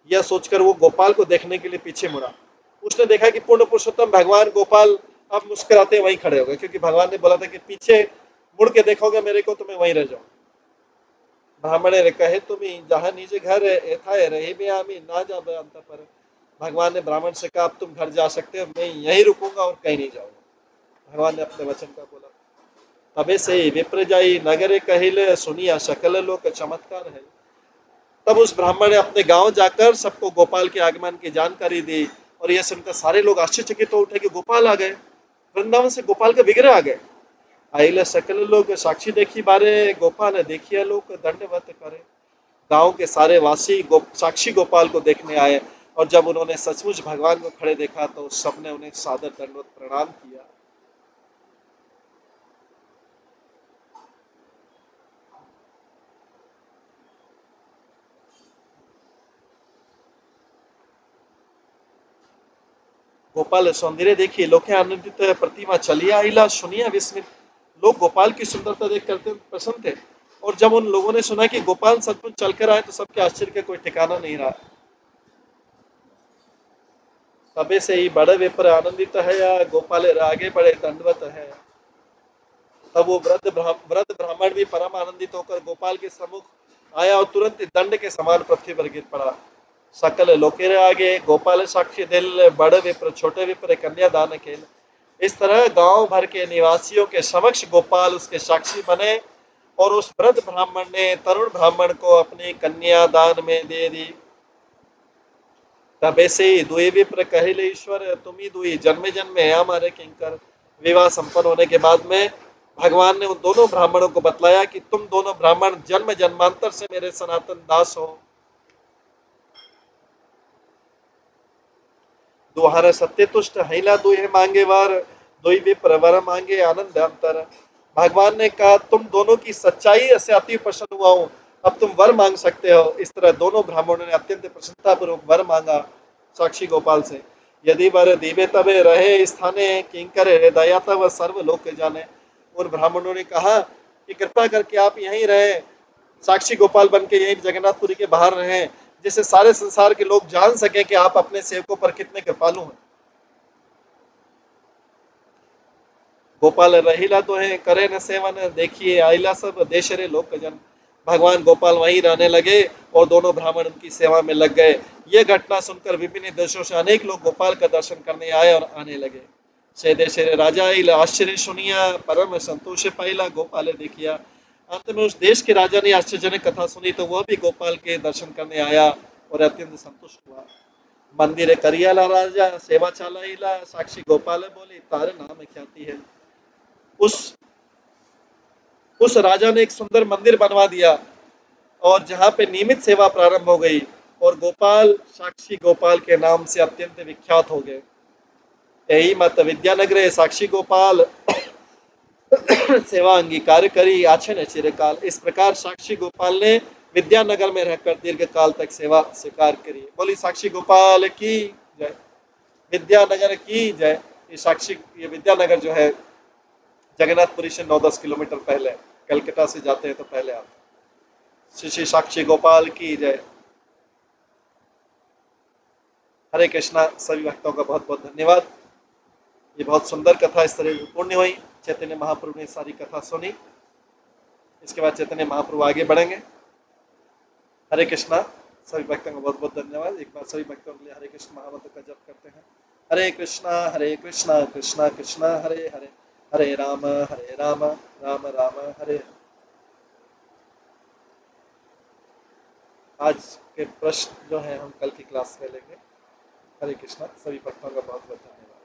यह सोचकर वो गोपाल को देखने के लिए पीछे मुड़ा। उसने देखा कि पूर्ण पुरुषोत्तम भगवान गोपाल अब मुस्कुराते वहीं खड़े हो गए, क्योंकि भगवान ने बोला था कि पीछे मुड़ के देखोगे मेरे को तो मैं वहीं रह जाऊं। ब्राह्मणे रे कहे तुम्ही जहां निज घर एथा रही में आमी ना जा अंत पर। भगवान ने ब्राह्मण से कहा अब तुम घर जा सकते हो, मैं यहीं रुकूंगा और कहीं नहीं जाऊंगा। भगवान ने अपने वचन का बोला। तबे से विप्र जाई नगरे कहिल सुनिया सकल लोक चमत्कार है। तब उस ब्राह्मण ने अपने गांव जाकर सबको गोपाल के आगमन की जानकारी दी, और यह सुनकर सारे लोग आश्चर्यचकित हो उठे कि गोपाल आ गए, वृंदावन से गोपाल का विग्रह आ गए। आइले सकल लोग साक्षी देखी बारे गोपाल देखिए लोग दंडवत करे। गांव के सारे वासी साक्षी गोपाल को देखने आए, और जब उन्होंने सचमुच भगवान को खड़े देखा तो सबने उन्हें सादर दंडवत प्रणाम किया। गोपाल सौंदर्य देखिए लोके आनंदित प्रतिमा चलिया आइला सुनिया विस्मित। लोग गोपाल की सुंदरता देख करते प्रसन्न थे, और जब उन लोगों ने सुना कि गोपाल सचमुच चलकर आए तो सबके आश्चर्य का कोई ठिकाना नहीं रहा। तबे से ही बड़े विप्र आनंदित है या गोपाल आगे बढ़े दंडवत है। तब वो वृद्ध ब्राह्मण भी परम आनंदित होकर गोपाल के सम्मुख आया और तुरंत दंड के समान पृथ्वी पर गिर पड़ा। सकल लोकेरे आगे गोपाल साक्षी दिल बड़े विप्र छोटे विप्र कन्या दान खेल। इस तरह गांव भर के निवासियों के समक्ष गोपाल उसके साक्षी बने, और उस वृद्ध ब्राह्मण ने तरुण ब्राह्मण को अपनी कन्या दान में दे दी। तब ऐसे ही दुई विप्र कहिले ईश्वर तुम्ही दुई जन्मे जन्मे हमारे किंकर। विवाह संपन्न होने के बाद में भगवान ने उन दोनों ब्राह्मणों को बतलाया कि तुम दोनों ब्राह्मण जन्म जन्मांतर से मेरे सनातन दास हो। दुहार सत्य तुष्ट हिला दुहे मांगे वार दुई विप्र वर मांगे आनंद अंतर। भगवान ने कहा तुम दोनों की सच्चाई से अति प्रसन्न हुआ हूं, अब तुम वर मांग सकते हो। इस तरह दोनों ब्राह्मणों ने अत्यंत प्रसन्नता पूर्वक वर मांगा साक्षी गोपाल से। यदि वर दीवे तबे रहे स्थाने किंकर हृदया तब सर्व लोक जाने। उन ब्राह्मणों ने कहा कि कृपा करके आप यहीं रहे, साक्षी गोपाल बन के यहीं जगन्नाथपुरी के बाहर रहे, जिससे सारे संसार के लोग जान सके कि आप अपने सेवकों पर कितने कृपालु हैं। गोपाल रहीला तो है करे न सेवन देखिए आइला सब देश रे लोक जन। भगवान गोपाल वहीं रहने लगे और दोनों ब्राह्मण उनकी सेवा में लग गए। यह घटना सुनकर विभिन्न देशों से अनेक लोग गोपाल का दर्शन करने आए और आने लगे। से देश रे राजा आइला आश्चर्य सुनिया परम संतोष पाइला गोपाल देखिया। अंत में उस देश के राजा ने आश्चर्यजनक कथा सुनी तो वह भी गोपाल के दर्शन करने आया और अत्यंत संतुष्ट हुआ। मंदिर करियाला राजा सेवा चालाइला साक्षी गोपाल बोली तारे नाम ख्याति है। उस उस राजा ने एक सुंदर मंदिर बनवा दिया और जहां पे नियमित सेवा प्रारंभ हो गई, और गोपाल साक्षी गोपाल के नाम से अत्यंत विख्यात हो गए। यही मत विद्यानगर साक्षी गोपाल सेवा अंगीकार करी आछन चिरकाल। इस प्रकार साक्षी गोपाल ने विद्यानगर में रहकर दीर्घ काल तक सेवा स्वीकार करी। बोली साक्षी गोपाल की जय, विद्यानगर की जय। ये विद्यानगर जो है जगन्नाथपुरी से 9-10 किलोमीटर पहले, कलकत्ता से जाते हैं तो पहले आप। श्री श्री साक्षी गोपाल की जय। हरे कृष्णा। सभी भक्तों का बहुत बहुत धन्यवाद। ये बहुत सुंदर कथा इस तरह पूर्ण हुई। चैतन्य महाप्रभु ने सारी कथा सुनी। इसके बाद चैतन्य महाप्रभु आगे बढ़ेंगे। हरे कृष्णा। सभी भक्तों का बहुत बहुत धन्यवाद। एक बार सभी भक्तों के लिए हरे कृष्ण महामंत्र का जप करते हैं। हरे कृष्णा कृष्णा कृष्णा हरे हरे, हरे राम राम राम हरे। आज के प्रश्न जो है हम कल की क्लास में लेंगे। हरे कृष्णा। सभी भक्तों का बहुत बहुत धन्यवाद।